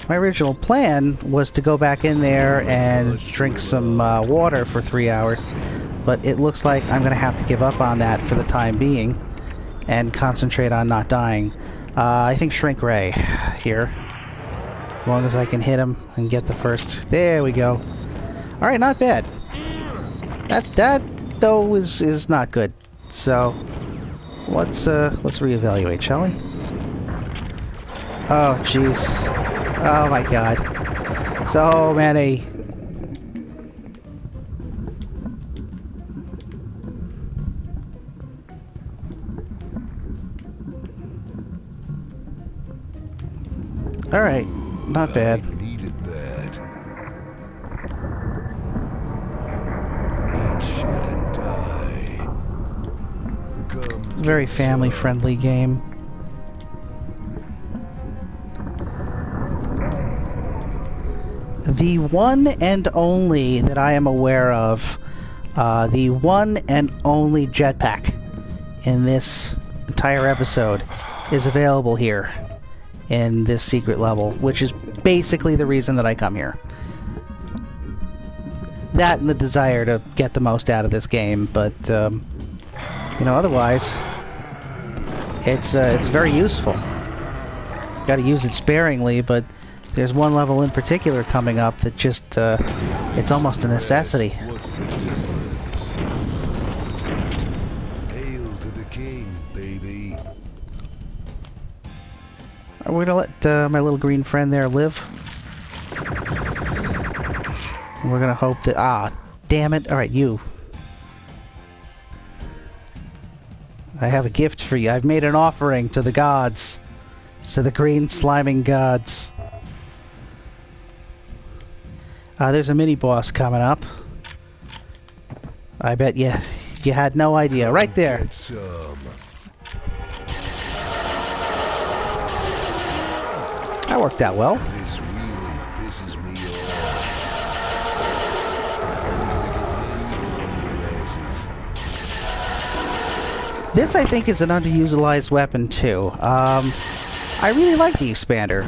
My original plan was to go back in there and drink some water for 3 hours, but it looks like I'm going to have to give up on that for the time being and concentrate on not dying. I think Shrink Ray here. As long as I can hit him and get the first... There we go. Alright, not bad. That though is not good. So let's reevaluate, shall we? Oh jeez. Oh my god. So many. Alright, not bad. needed that. Eat shit and die. Come It's a very get family-friendly game. The one and only that I am aware of, the one and only jetpack in this entire episode is available here in this secret level, which is basically the reason that I come here. That and the desire to get the most out of this game, but you know, otherwise it's very useful. Got to use it sparingly, but there's one level in particular coming up that just it's almost a necessity. What's the difference? Hail to the king, baby. We're gonna let my little green friend there live. And we're gonna hope that... Ah, damn it. Alright, you. I have a gift for you. I've made an offering to the gods. To the green sliming gods. There's a mini-boss coming up. I bet you had no idea. Right there. Get some. That worked out well. This really pisses me off. This, I think, is an underutilized weapon, too. I really like the expander.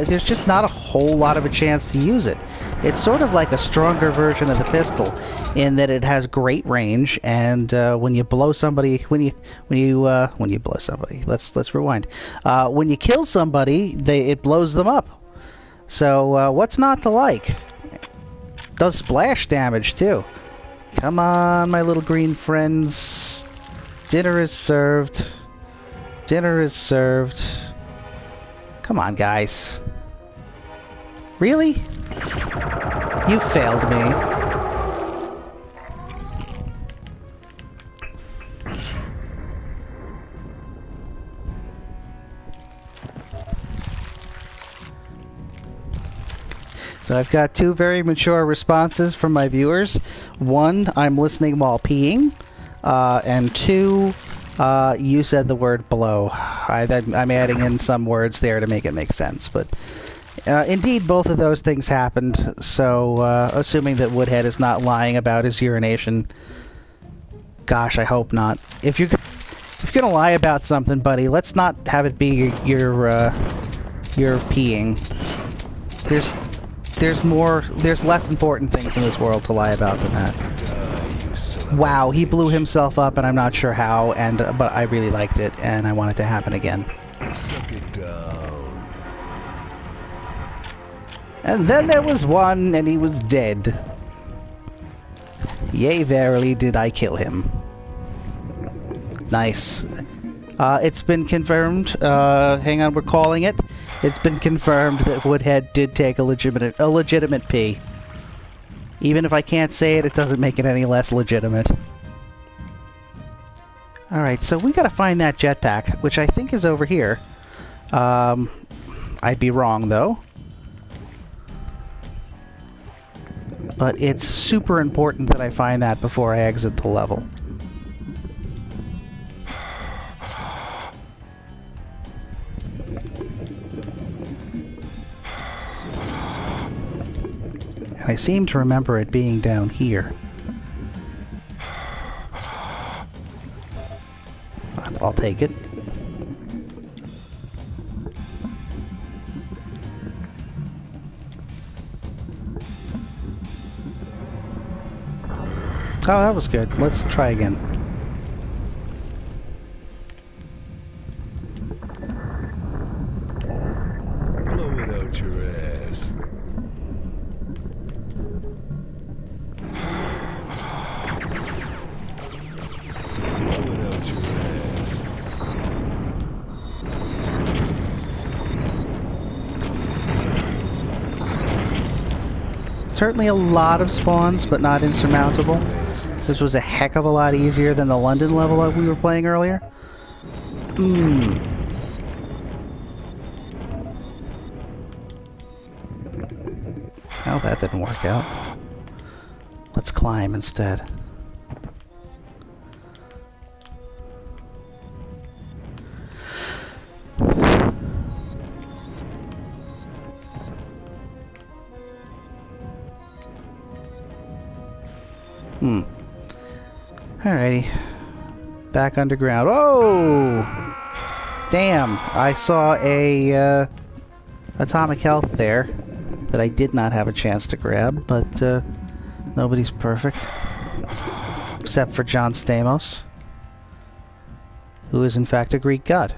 There's just not a whole lot of a chance to use it. It's sort of like a stronger version of the pistol in that it has great range, and when you blow somebody, when you blow somebody, let's rewind. When you kill somebody, it blows them up. So what's not to like? Does splash damage too. Come on, my little green friends. Dinner is served. Dinner is served. Come on, guys. Really? You failed me. So I've got 2 very mature responses from my viewers. 1, I'm listening while peeing. And 2, you said the word blow. I'm adding in some words there to make it make sense, but Indeed, both of those things happened, so assuming that Woodhead is not lying about his urination. Gosh, I hope not. If you're gonna lie about something, buddy, let's not have it be your peeing. There's less important things in this world to lie about than that. Wow, he blew himself up, and I'm not sure how, but I really liked it, and I want it to happen again. Suck it down. And then there was one, and he was dead. Yea, verily did I kill him. Nice. It's been confirmed. Hang on, we're calling it. It's been confirmed that Woodhead did take a legitimate pee. Even if I can't say it, it doesn't make it any less legitimate. Alright, so we gotta find that jetpack, which I think is over here. I'd be wrong, though. But it's super important that I find that before I exit the level. And I seem to remember it being down here. I'll take it. Oh, that was good. Let's try again. Blow it out your ass. Blow it out your ass. Certainly a lot of spawns, but not insurmountable. This was a heck of a lot easier than the London level that we were playing earlier. Well, that didn't work out. Let's climb instead. Alrighty. Back underground. Oh! Damn! I saw a atomic health there that I did not have a chance to grab, but nobody's perfect. Except for John Stamos, who is in fact a Greek god.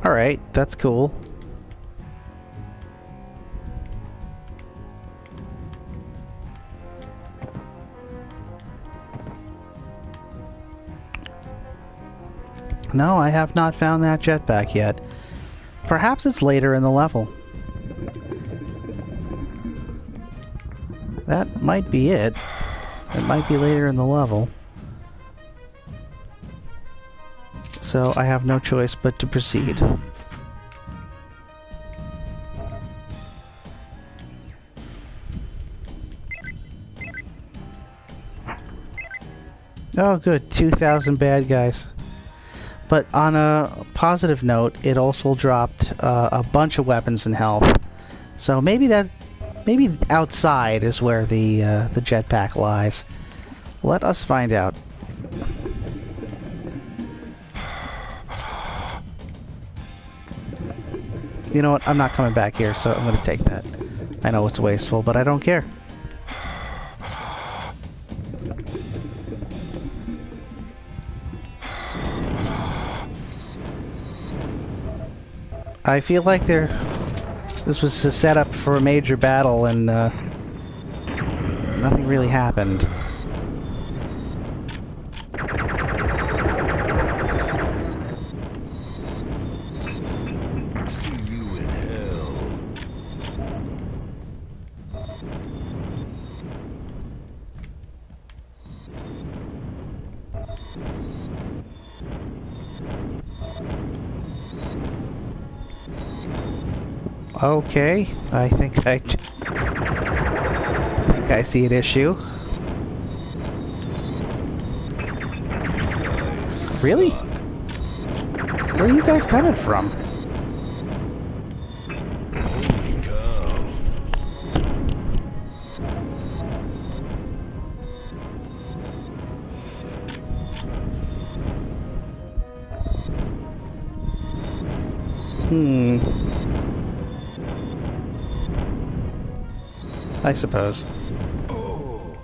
Alright, that's cool. No, I have not found that jetpack yet. Perhaps it's later in the level. That might be it. It might be later in the level. So I have no choice but to proceed. Oh good, 2,000 bad guys. But on a positive note, it also dropped a bunch of weapons and health. So maybe outside is where the jetpack lies. Let us find out. You know what? I'm not coming back here, so I'm going to take that. I know it's wasteful, but I don't care. I feel like this was a setup for a major battle, and nothing really happened. Okay, I think I see an issue. Really? Where are you guys coming from? Holy cow. I suppose. Oh.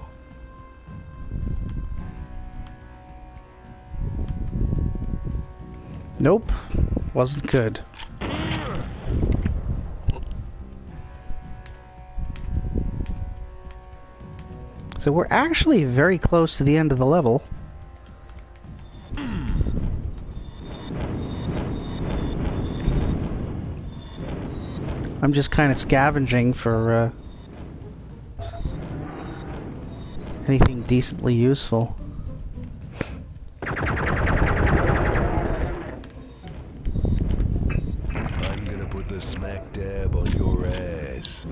Nope. Wasn't good. So we're actually very close to the end of the level. I'm just kind of scavenging for anything decently useful. I'm gonna put the smack dab on your ass.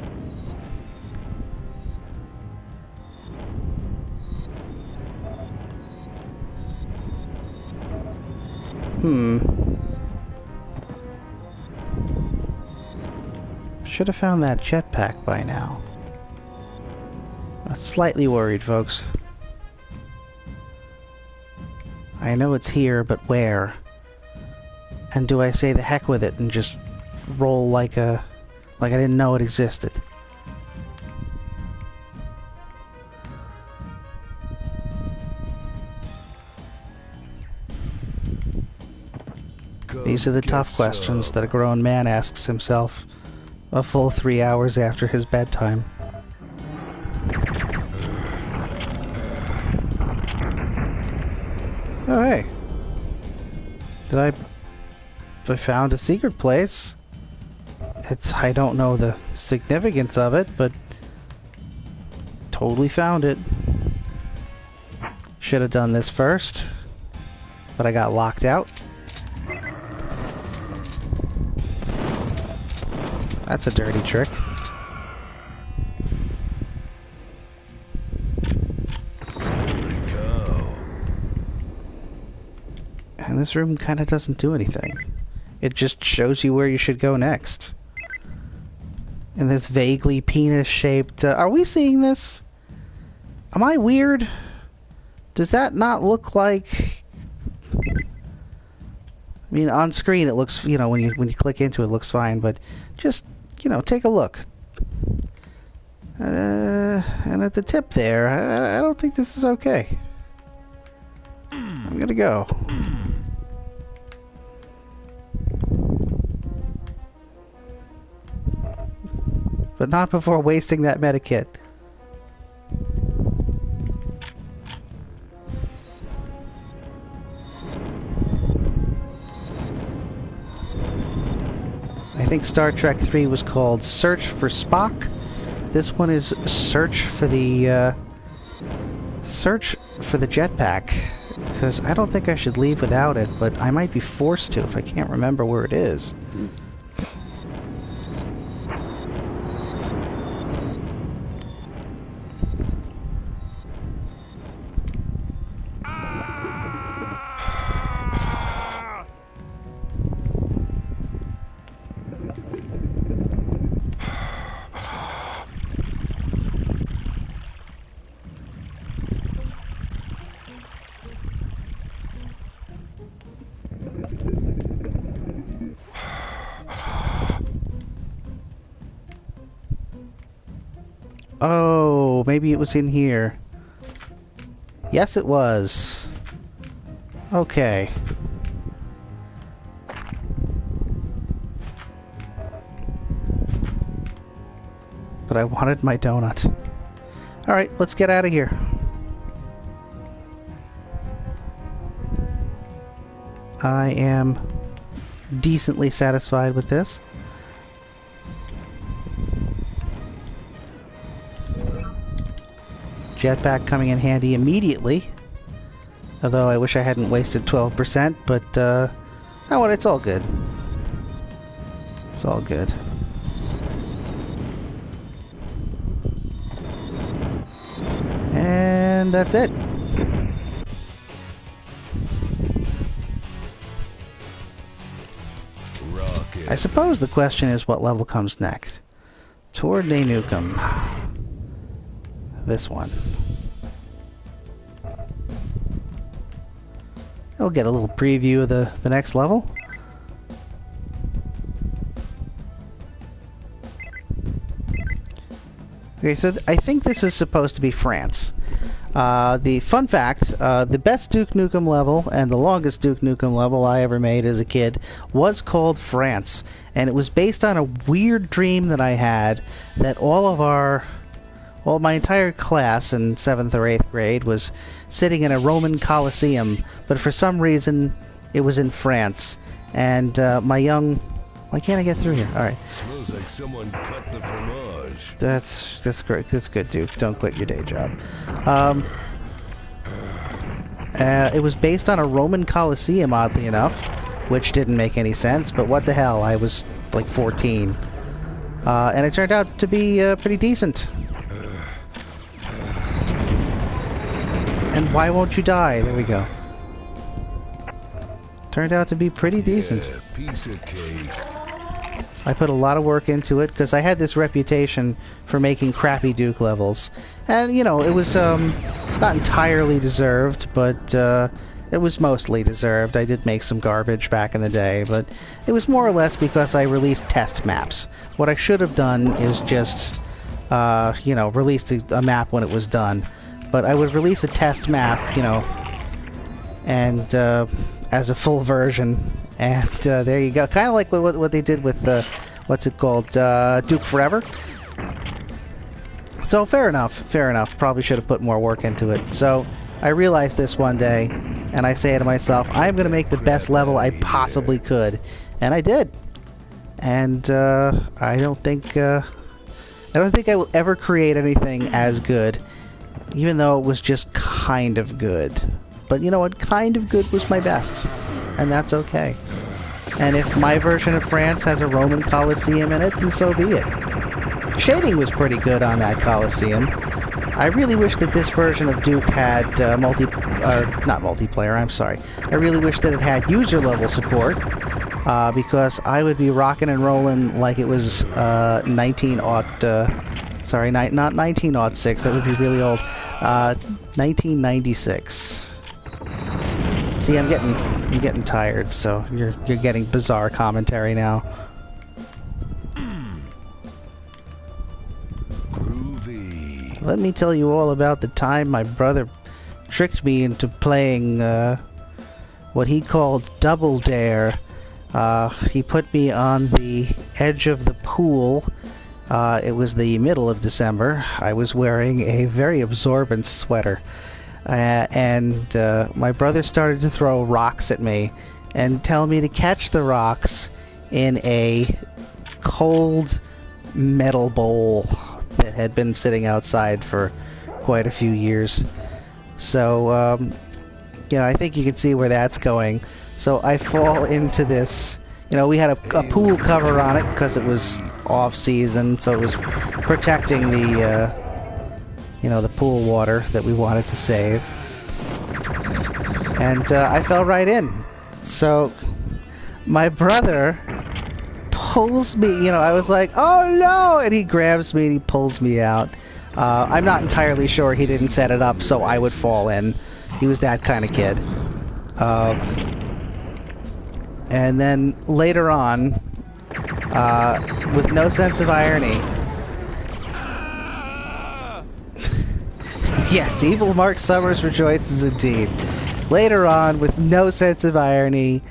Should have found that jetpack by now. I'm slightly worried, folks. I know it's here, but where? And do I say the heck with it and just roll like I didn't know it existed? These are the tough questions that a grown man asks himself a full 3 hours after his bedtime. Oh, hey. I found a secret place. I don't know the significance of it, but totally found it. Should have done this first, but I got locked out. That's a dirty trick. Holy cow. And this room kind of doesn't do anything. It just shows you where you should go next. In this vaguely penis-shaped... are we seeing this? Am I weird? Does that not look like... I mean, on screen it looks, you know, when you click into it, it looks fine, but just, you know, take a look. And at the tip there, I don't think this is okay. I'm gonna go. But not before wasting that medikit. I think Star Trek 3 was called Search for Spock. This one is Search for the jetpack. Because I don't think I should leave without it, but I might be forced to if I can't remember where it is. Oh, maybe it was in here. Yes, it was. Okay. But I wanted my donut. Alright, let's get out of here. I am decently satisfied with this. Jetpack coming in handy immediately. Although I wish I hadn't wasted 12%, but oh well, it's all good. It's all good. And that's it. Rocket. I suppose the question is what level comes next. Tour de Nukem. This one. We'll get a little preview of the next level. Okay, so I think this is supposed to be France. The fun fact, the best Duke Nukem level and the longest Duke Nukem level I ever made as a kid was called France. And it was based on a weird dream that I had that well, my entire class in 7th or 8th grade was sitting in a Roman Colosseum, but for some reason it was in France. And why can't I get through here? Alright. Smells like someone cut the fromage. That's great. That's good, Duke. Don't quit your day job. It was based on a Roman Colosseum, oddly enough, which didn't make any sense, but what the hell, I was like 14. And it turned out to be pretty decent. And why won't you die? There we go. Turned out to be pretty decent. Yeah, piece of cake. I put a lot of work into it because I had this reputation for making crappy Duke levels. And, you know, it was not entirely deserved, but it was mostly deserved. I did make some garbage back in the day, but it was more or less because I released test maps. What I should have done is just, you know, released a map when it was done. But I would release a test map, you know, and as a full version. And there you go. Kind of like what they did with what's it called? Duke Forever. So fair enough, fair enough. Probably should have put more work into it. So I realized this one day, and I say to myself, I'm going to make the best level I possibly could. And I did. And I don't think I will ever create anything as good, even though it was just kind of good. But you know what? Kind of good was my best. And that's okay. And if my version of France has a Roman Colosseum in it, then so be it. Shading was pretty good on that Colosseum. I really wish that this version of Duke had not multiplayer, I'm sorry. I really wish that it had user-level support, because I would be rocking and rolling like it was not 1906, that would be really old. 1996. See, I'm getting tired, so you're getting bizarre commentary now. Groovy. Let me tell you all about the time my brother tricked me into playing what he called Double Dare. He put me on the edge of the pool. It was the middle of December. I was wearing a very absorbent sweater. And my brother started to throw rocks at me and tell me to catch the rocks in a cold metal bowl that had been sitting outside for quite a few years. So, you know, I think you can see where that's going. So I fall into this. You know, we had a pool cover on it because it was off-season, so it was protecting the you know, the pool water that we wanted to save. And I fell right in. So my brother pulls me, you know, I was like, oh no! And he grabs me and he pulls me out. I'm not entirely sure he didn't set it up so I would fall in. He was that kind of kid. And then later on, with no sense of irony, yes, evil Mark Summers rejoices indeed. Later on, with no sense of irony,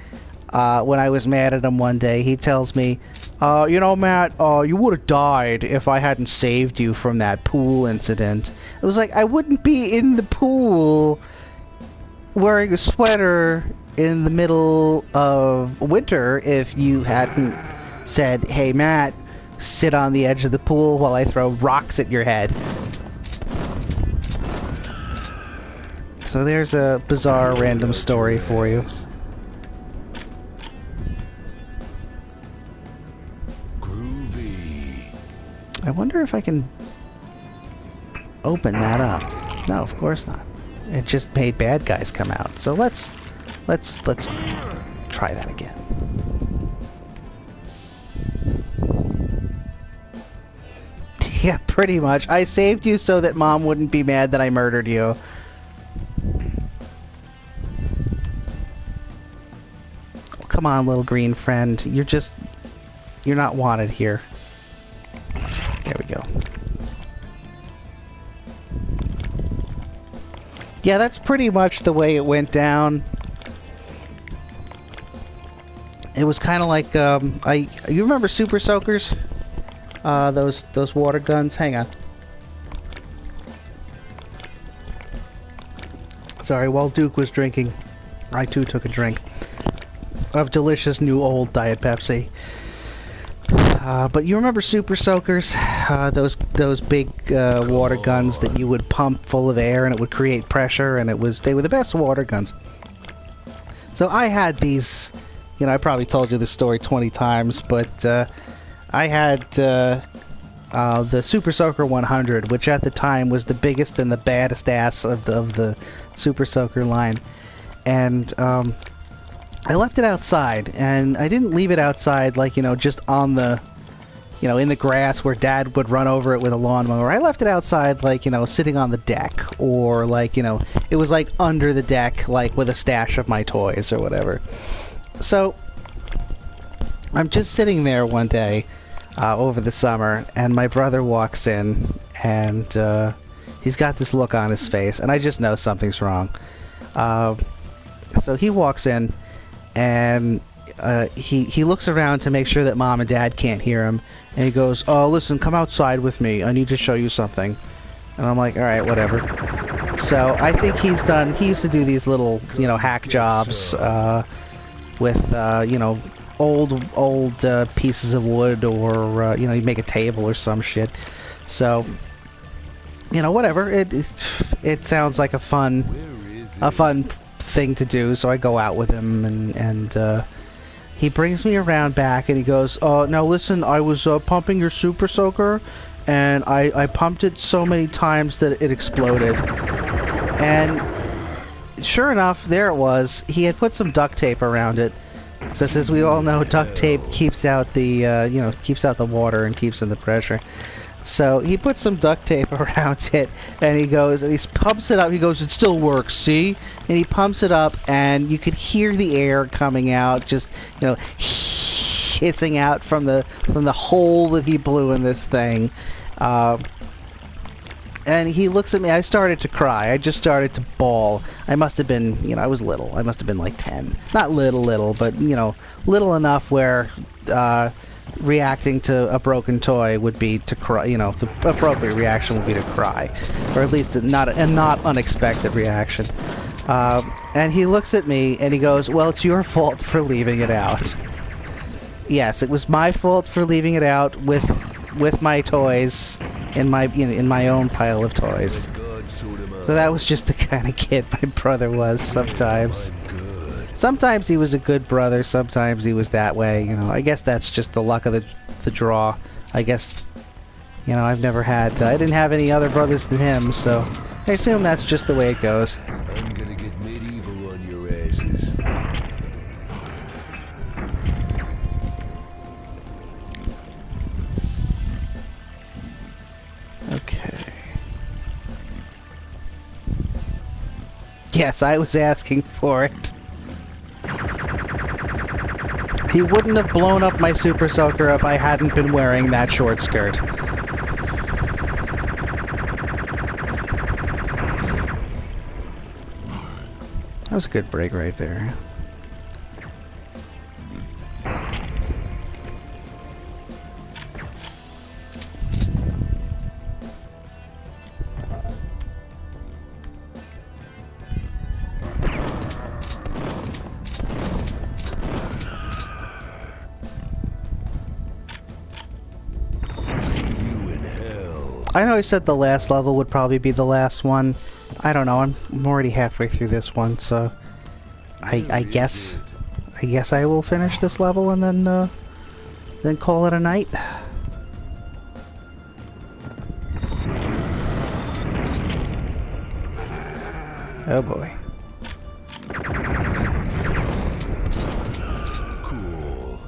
when I was mad at him one day, he tells me, you know, Matt, you would have died if I hadn't saved you from that pool incident. It was like, I wouldn't be in the pool wearing a sweater in the middle of winter if you hadn't said, hey, Matt, sit on the edge of the pool while I throw rocks at your head. So there's a bizarre random story for you. Groovy. I wonder if I can open that up. No, of course not. It just made bad guys come out. So let's try that again. Yeah, pretty much. I saved you so that Mom wouldn't be mad that I murdered you. Oh, come on, little green friend. You're not wanted here. There we go. Yeah, that's pretty much the way it went down. It was kind of like, you remember Super Soakers? Those water guns. Hang on. Sorry, while Duke was drinking, I too took a drink of delicious new old Diet Pepsi. But you remember Super Soakers? Those big water guns that you would pump full of air and it would create pressure, and they were the best water guns. So I had these, you know, I probably told you this story 20 times, but I had the Super Soaker 100, which at the time was the biggest and the baddest ass of the Super Soaker line. And I left it outside, and I didn't leave it outside like, you know, just on the, you know, in the grass where Dad would run over it with a lawnmower. I left it outside, like, you know, sitting on the deck, or like, you know, it was like under the deck, like with a stash of my toys or whatever. So I'm just sitting there one day over the summer, and my brother walks in, and he's got this look on his face, and I just know something's wrong. So he walks in, and he looks around to make sure that Mom and Dad can't hear him, and he goes, "Oh, listen, come outside with me. I need to show you something." And I'm like, "All right, whatever." So I think he used to do these little, you know, hack jobs with, you know, old pieces of wood, or, you know, he'd make a table or some shit. So, you know, whatever. It sounds like a fun thing to do, so I go out with him, and he brings me around back, and he goes, "Oh, now listen, I was pumping your Super Soaker, and I pumped it so many times that it exploded." And sure enough, there it was. He had put some duct tape around it, because as we all know, duct tape keeps out the you know, keeps out the water and keeps in the pressure. So he put some duct tape around it, and he goes, and he pumps it up. He goes, "It still works, see?" And he pumps it up, and you could hear the air coming out, just, you know, hissing out from the hole that he blew in this thing. And he looks at me. I started to cry. I just started to bawl. I must have been, you know, I was little. I must have been like 10. Not little, but, you know, little enough where reacting to a broken toy would be to cry. You know, the appropriate reaction would be to cry, or at least not unexpected reaction. And he looks at me and he goes, "Well, it's your fault for leaving it out." Yes, it was my fault for leaving it out with my toys in my, you know, in my own pile of toys. So that was just the kind of kid my brother was sometimes. Sometimes he was a good brother, sometimes he was that way, you know. I guess that's just the luck of the draw. I guess, you know, I've never had, I didn't have any other brothers than him, so I assume that's just the way it goes. I'm gonna get medieval on your asses. Okay. Yes, I was asking for it. He wouldn't have blown up my Super Soaker if I hadn't been wearing that short skirt. That was a good break right there. I know I said the last level would probably be the last one. I don't know. I'm already halfway through this one, so I guess I will finish this level and then call it a night. Oh boy. Cool.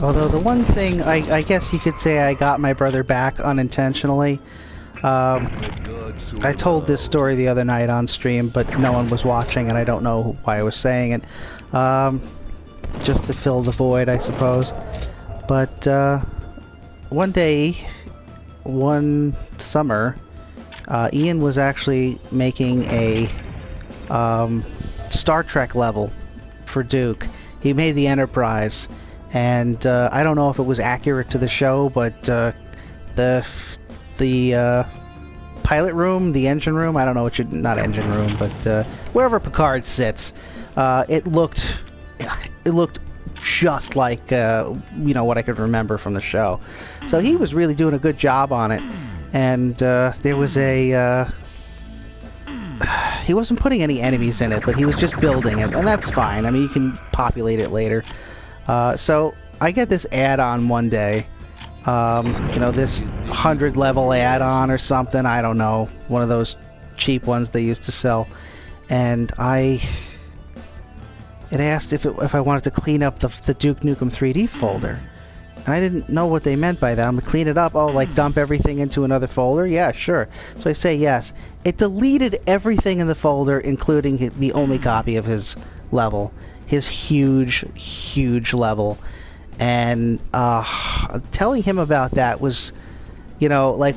Although the one thing, I guess you could say I got my brother back unintentionally. I told this story the other night on stream, but no one was watching, and I don't know why I was saying it. Just to fill the void, I suppose. But one day, one summer, Ian was actually making a Star Trek level for Duke. He made the Enterprise, and I don't know if it was accurate to the show, but the pilot room, the engine room, I don't know what you, not engine room, but wherever Picard sits, it looked just like you know, what I could remember from the show. So he was really doing a good job on it, and there was a he wasn't putting any enemies in it, but he was just building it, and that's fine. I mean, you can populate it later. So I get this add-on one day, you know, this 100 level add-on or something, I don't know, one of those cheap ones they used to sell, and it asked if I wanted to clean up the Duke Nukem 3D folder, and I didn't know what they meant by that. I'm gonna clean it up. Oh, like dump everything into another folder? Yeah, sure. So I say yes. It deleted everything in the folder, including the only copy of his level, his huge level. And telling him about that was, you know, like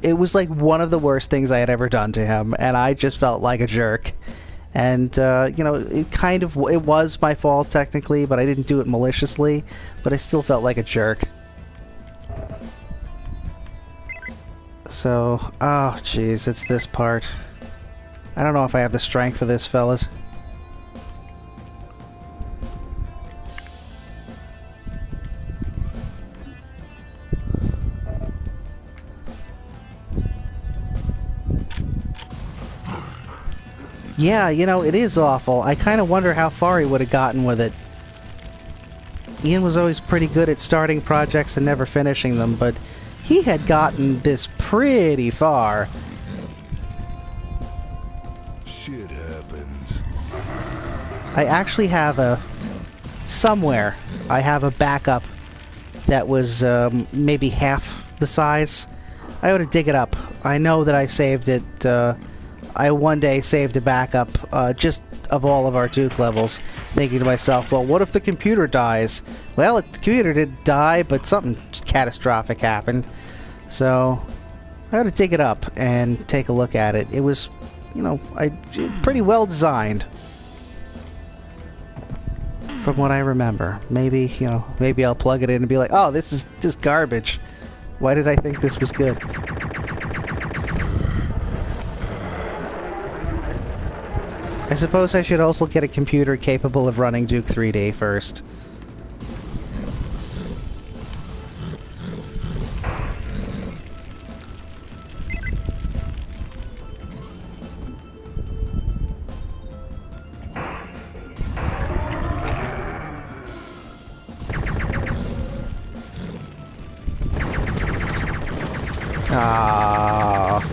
it was like one of the worst things I had ever done to him, and I just felt like a jerk. And you know, it was my fault technically, but I didn't do it maliciously, but I still felt like a jerk. So, oh jeez, it's this part. I don't know if I have the strength for this, fellas. Yeah, you know, it is awful. I kind of wonder how far he would have gotten with it. Ian was always pretty good at starting projects and never finishing them, but he had gotten this pretty far. Shit happens. I actually have somewhere, I have a backup that was maybe half the size. I ought to dig it up. I know that I saved it, I one day saved a backup just of all of our Duke levels, thinking to myself, well, what if the computer dies? Well, the computer didn't die, but something catastrophic happened. So I ought to dig it up and take a look at it. It was, you know, pretty well designed, from what I remember. Maybe, you know, maybe I'll plug it in and be like, oh, this is just garbage. Why did I think this was good? I suppose I should also get a computer capable of running Duke3D first. Ah,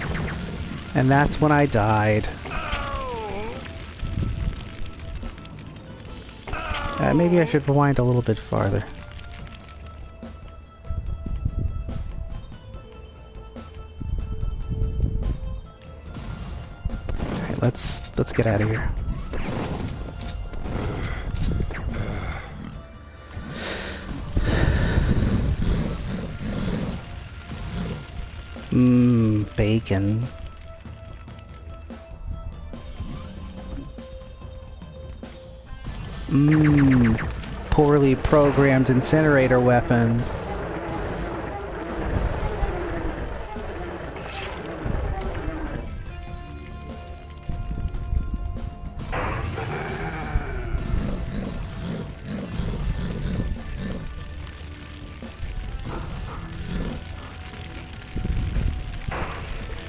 and that's when I died. Maybe I should rewind a little bit farther. Alright, let's get out of here. Bacon. Poorly programmed incinerator weapon.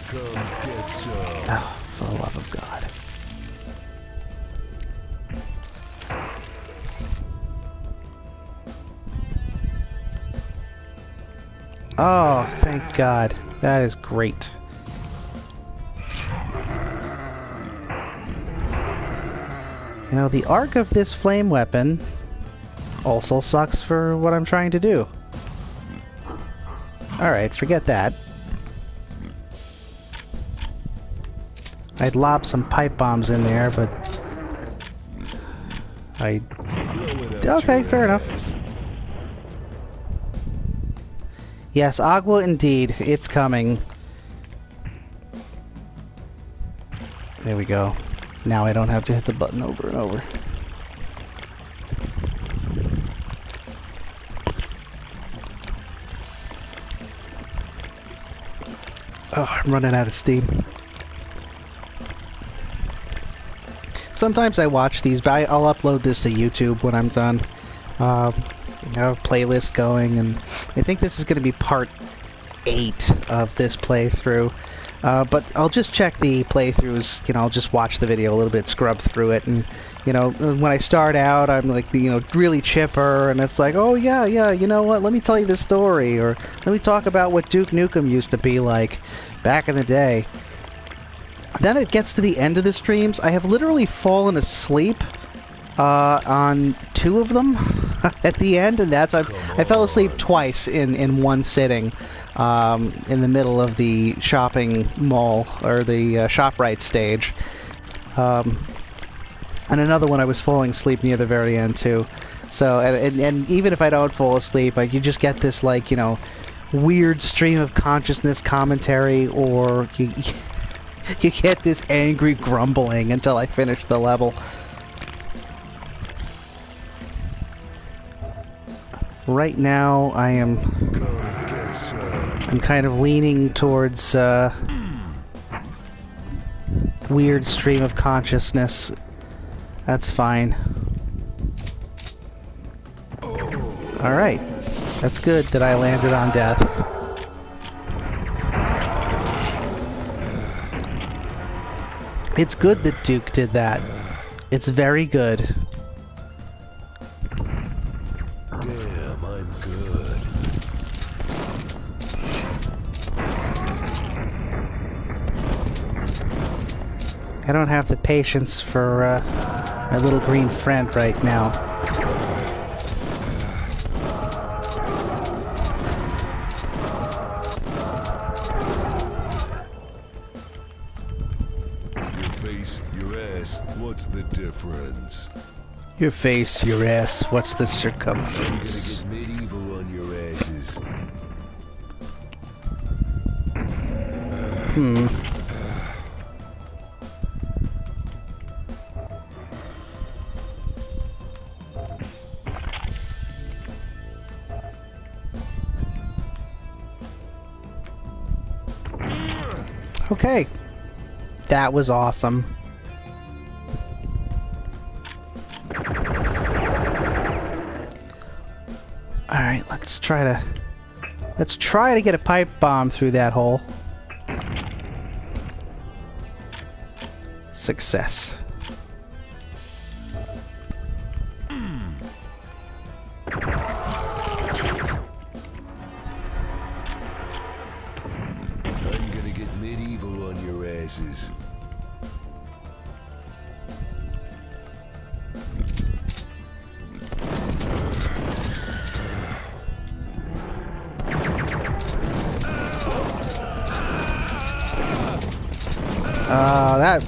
Come get some. Oh, for the love of God. Oh, thank God. That is great. You know, the arc of this flame weapon also sucks for what I'm trying to do. Alright, forget that. I'd lob some pipe bombs in there, but... Okay, fair enough. Yes, Agua indeed. It's coming. There we go. Now I don't have to hit the button over and over. Oh, I'm running out of steam. Sometimes I watch these, but I'll upload this to YouTube when I'm done. I have a playlist going, and I think this is going to be part 8 of this playthrough. But I'll just check the playthroughs, you know, I'll just watch the video a little bit, scrub through it, and, you know, when I start out, I'm like, you know, really chipper, and it's like, oh yeah, you know what, let me tell you this story, or let me talk about what Duke Nukem used to be like back in the day. Then it gets to the end of the streams, I have literally fallen asleep on 2 of them at the end, and I fell asleep twice in one sitting. In the middle of the shopping mall, or the ShopRite stage. And another one I was falling asleep near the very end too. So, and even if I don't fall asleep, like, you just get this, like, you know, weird stream of consciousness commentary, or you get this angry grumbling until I finish the level. Right now, I'm kind of leaning towards weird stream of consciousness. That's fine. Alright. That's good that I landed on death. It's good that Duke did that. It's very good. Damn, I'm good. I don't have the patience for my little green friend right now. Your face, your ass, what's the difference? Your face, your ass, what's the I'm circumference? gonna get medieval on your asses. Okay. That was awesome. Alright, let's try to get a pipe bomb through that hole. Success. I'm gonna get medieval on your asses.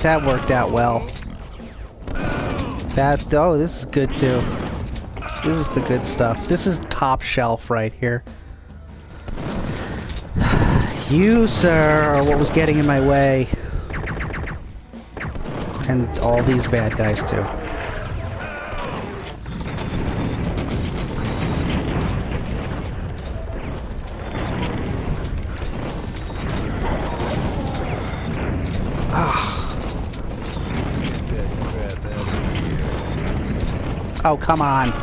That worked out well. Oh, this is good too. This is the good stuff. This is top shelf right here. You, sir, are what was getting in my way. And all these bad guys too. Oh, come on.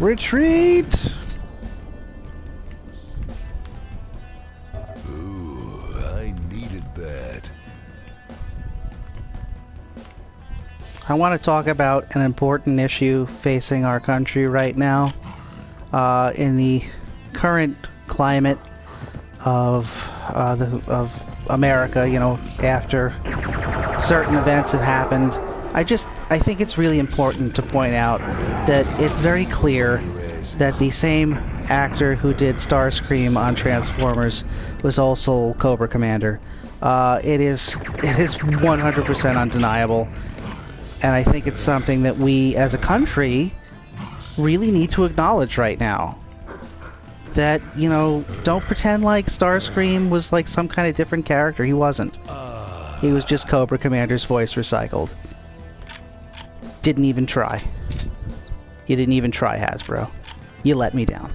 Retreat! Ooh, I needed that. I want to talk about an important issue facing our country right now. In the current climate of America, you know, after certain events have happened, I think it's really important to point out that it's very clear that the same actor who did Starscream on Transformers was also Cobra Commander. It is 100% undeniable, and I think it's something that we as a country really need to acknowledge right now. That, you know, don't pretend like Starscream was like some kind of different character. He wasn't. He was just Cobra Commander's voice recycled. Didn't even try. You didn't even try, Hasbro. You let me down.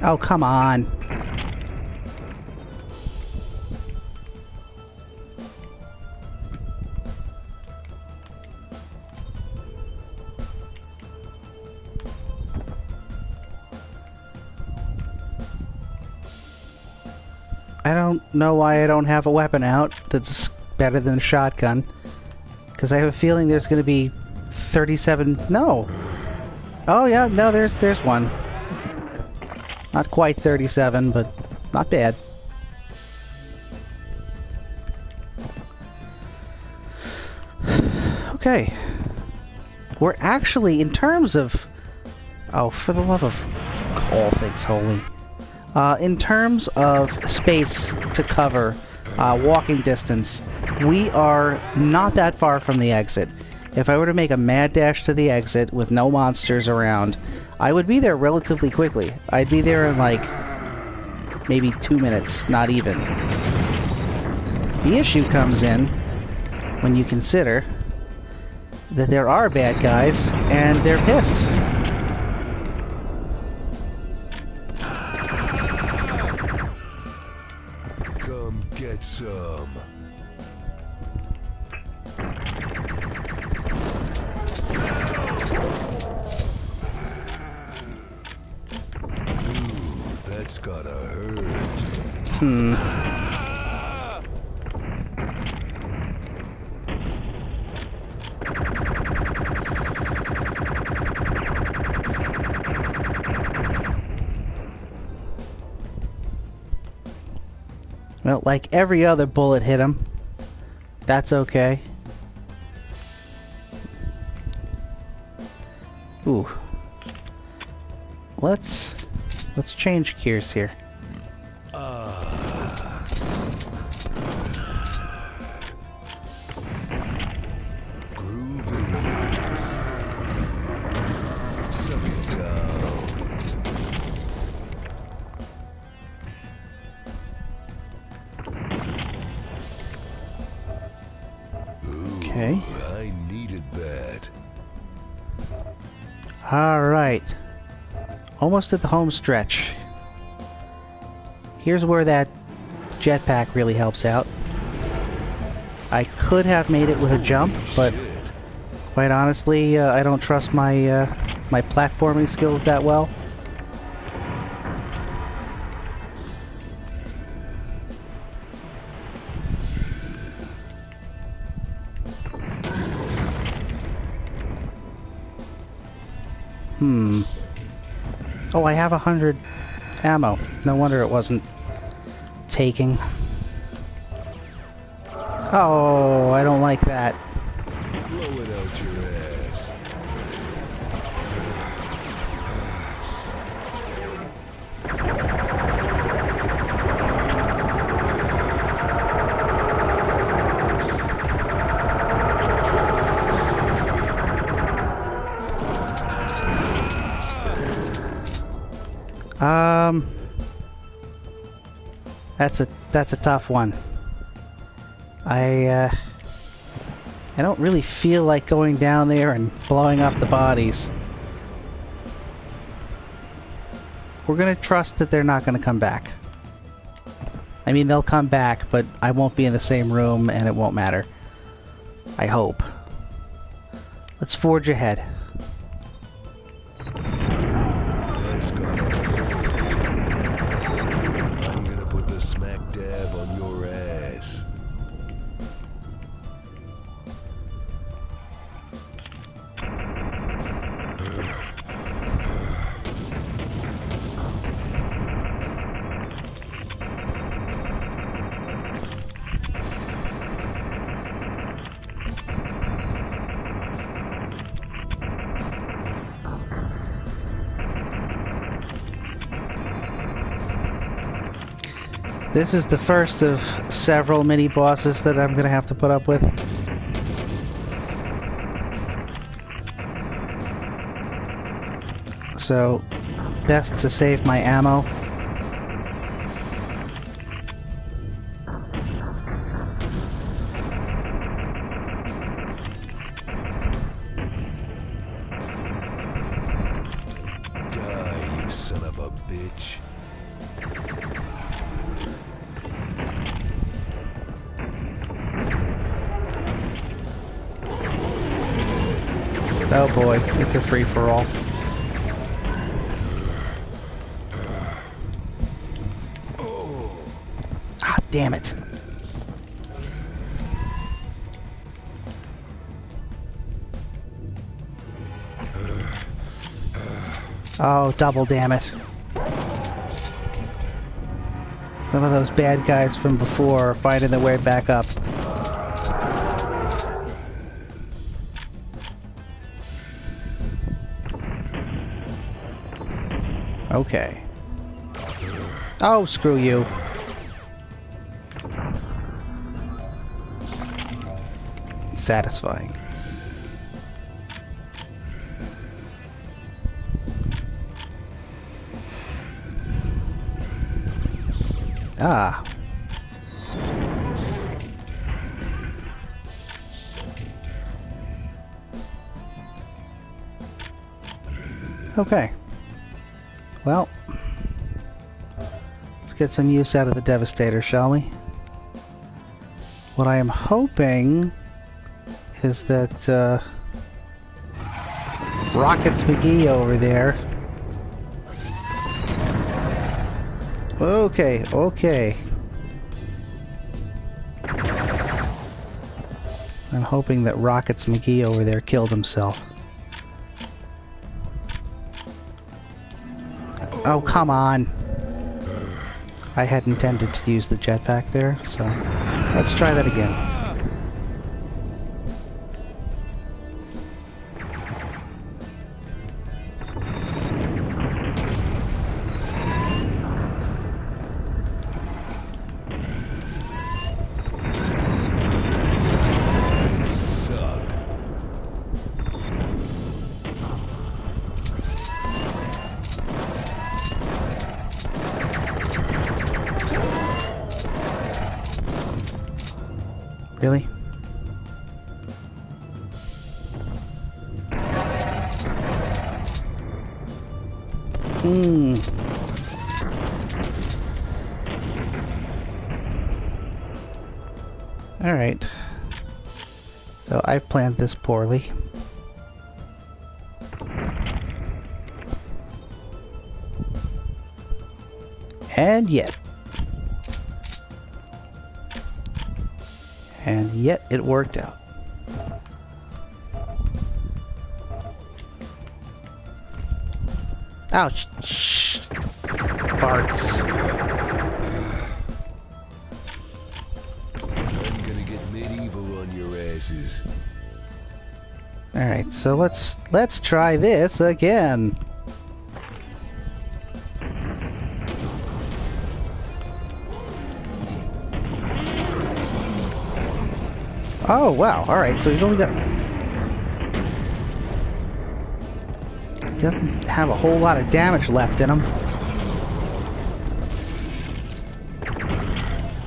Oh, come on. I don't know why I don't have a weapon out that's better than a shotgun. Because I have a feeling there's going to be 37... No! Oh yeah, no, there's one. Not quite 37, but not bad. Okay. We're actually, in terms of... Oh, for the love of all things holy. In terms of space to cover, walking distance, we are not that far from the exit. If I were to make a mad dash to the exit with no monsters around, I would be there relatively quickly. I'd be there in like maybe 2 minutes, not even. The issue comes in when you consider that there are bad guys and they're pissed. Come get some. That's gotta hurt. Well, like every other bullet hit him. That's okay. Ooh. Let's change gears here. Groovy. Suck it down. Okay. I needed that. Alright. Almost at the home stretch. Here's where that jetpack really helps out. I could have made it with a jump, but quite honestly, I don't trust my my platforming skills that well. Oh, I have 100 ammo. No wonder it wasn't taking. Oh, I don't like that. Blow it out your ass. that's a tough one. I don't really feel like going down there and blowing up the bodies. We're gonna trust that they're not gonna come back. I mean, they'll come back, but I won't be in the same room and it won't matter. I hope. Let's forge ahead. That's got it. I'm gonna put the smack dab on your ass. This is the first of several mini-bosses that I'm gonna have to put up with. So, best to save my ammo. Die, you son of a bitch. Oh boy, it's a free-for-all. Ah, damn it. Oh, double damn it. Some of those bad guys from before are finding their way back up. Okay. Oh, screw you. Satisfying. Ah. Okay. Well, let's get some use out of the Devastator, shall we? What I am hoping is that Rockets McGee over there. Okay, okay. I'm hoping that Rockets McGee over there killed himself. Oh, come on. I had intended to use the jetpack there, so let's try that again. Really? Alright. So I've planned this poorly. And yet it worked out. Ouch! Shh. Farts. I'm gonna get medieval on your asses. Alright, so let's try this again. Oh, wow. Alright, so he's only got... He doesn't have a whole lot of damage left in him.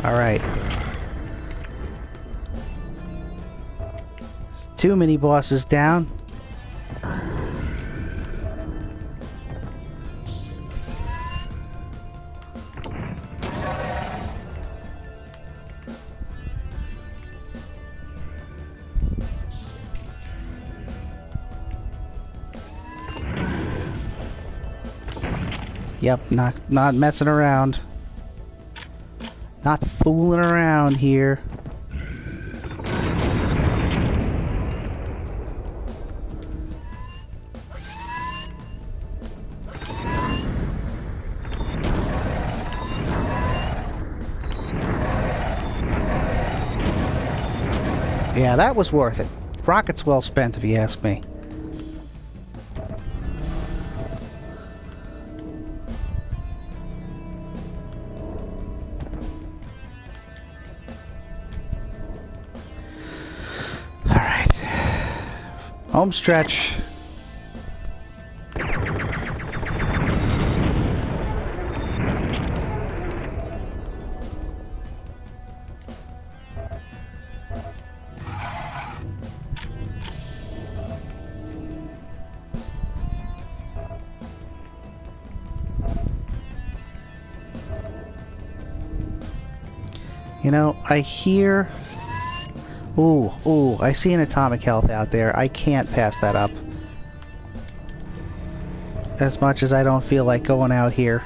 Alright. Two mini bosses down. Yep, not messing around. Not fooling around here. Yeah, that was worth it. Rockets well spent, if you ask me. Alright. Home stretch. You know, I hear... Ooh, I see an atomic health out there. I can't pass that up. As much as I don't feel like going out here.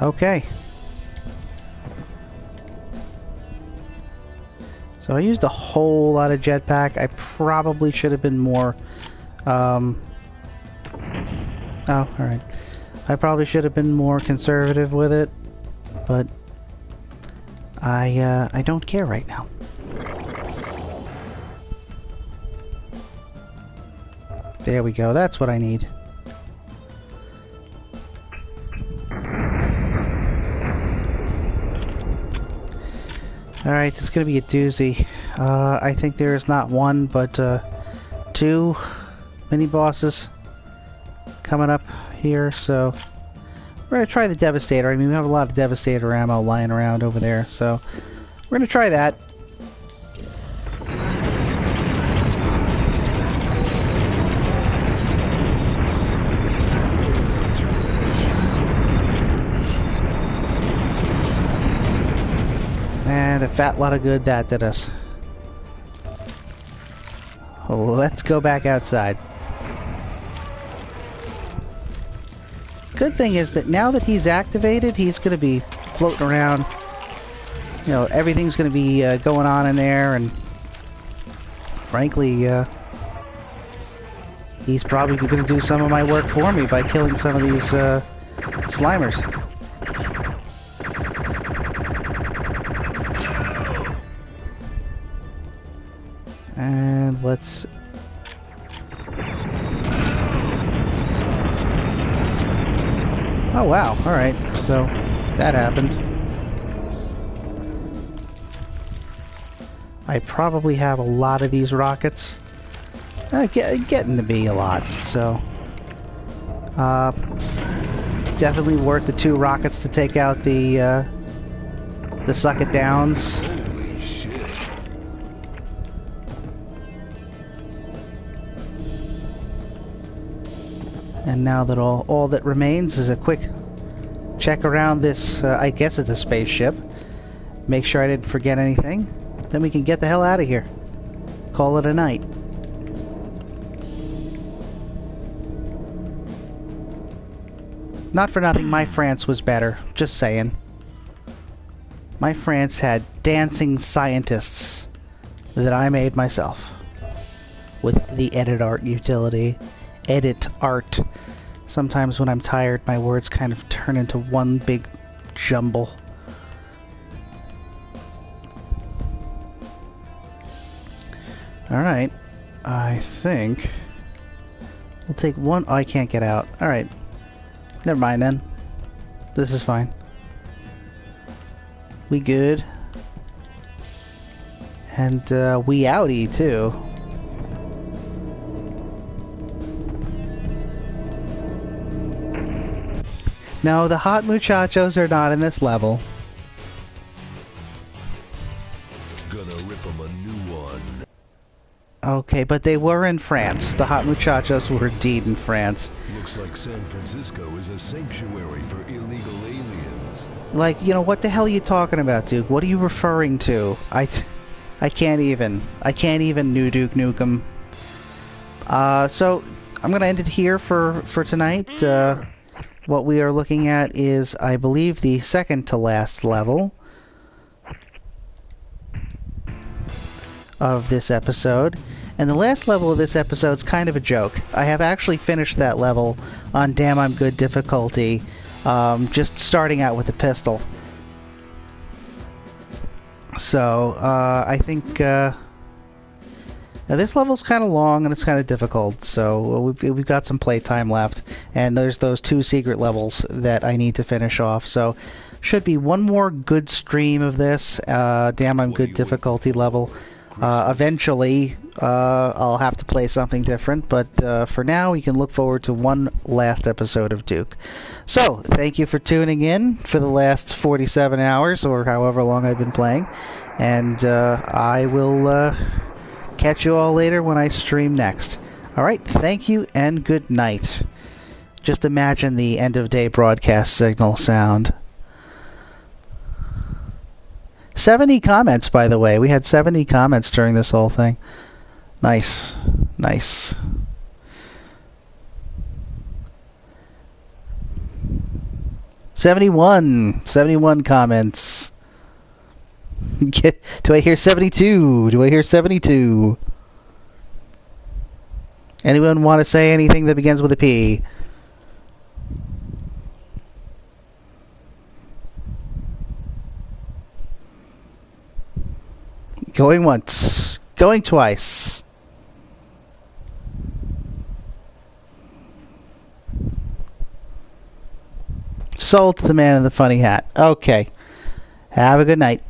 Okay. So I used a whole lot of jetpack. I probably should have been more... Oh, alright. I probably should have been more conservative with it, but I don't care right now. There we go. That's what I need. Alright, this is going to be a doozy. I think there is not one, but two mini-bosses coming up here, so we're going to try the Devastator. I mean, we have a lot of Devastator ammo lying around over there, so we're going to try that. And a fat lot of good that did us. Let's go back outside. Good thing is that now that he's activated, he's going to be floating around. You know, everything's going to be going on in there, and frankly, he's probably going to do some of my work for me by killing some of these Slimers. And let's... Oh wow, alright, so that happened. I probably have a lot of these rockets. Getting to be a lot, so... definitely worth the 2 rockets to take out the Suck-It Downs. And now that all that remains is a quick check around this, I guess it's a spaceship. Make sure I didn't forget anything. Then we can get the hell out of here. Call it a night. Not for nothing, my France was better. Just saying. My France had dancing scientists that I made myself. With the edit art utility. Edit art. Sometimes when I'm tired, my words kind of turn into one big jumble. Alright, I think We'll take one. Oh, I can't get out. Alright. Never mind then. This is fine. We good. And we outie too. No, the hot muchachos are not in this level. Gonna rip 'em a new one. Okay, but they were in France. The hot muchachos were indeed in France. Looks like San Francisco is a sanctuary for illegal aliens. Like, you know, what the hell are you talking about, Duke? What are you referring to? I can't even. I can't even New Duke Nukem. So, I'm gonna end it here for tonight. What we are looking at is, I believe, the second to last level of this episode. And the last level of this episode is kind of a joke. I have actually finished that level on Damn I'm Good difficulty, just starting out with the pistol. So, I think, now this level's kind of long and it's kind of difficult, so we've got some playtime left. And there's those 2 secret levels that I need to finish off, so should be one more good stream of this, Damn I'm Good difficulty level. Eventually, I'll have to play something different, but for now, we can look forward to one last episode of Duke. So, thank you for tuning in for the last 47 hours, or however long I've been playing, and I will catch you all later when I stream next. Alright, thank you, and good night. Just imagine the end-of-day broadcast signal sound. 70 comments, by the way. We had 70 comments during this whole thing. Nice. Nice. '71 comments. Do I hear 72? Do I hear 72? Anyone want to say anything that begins with a P? Going once. Going twice. Sold to the man in the funny hat. Okay. Have a good night.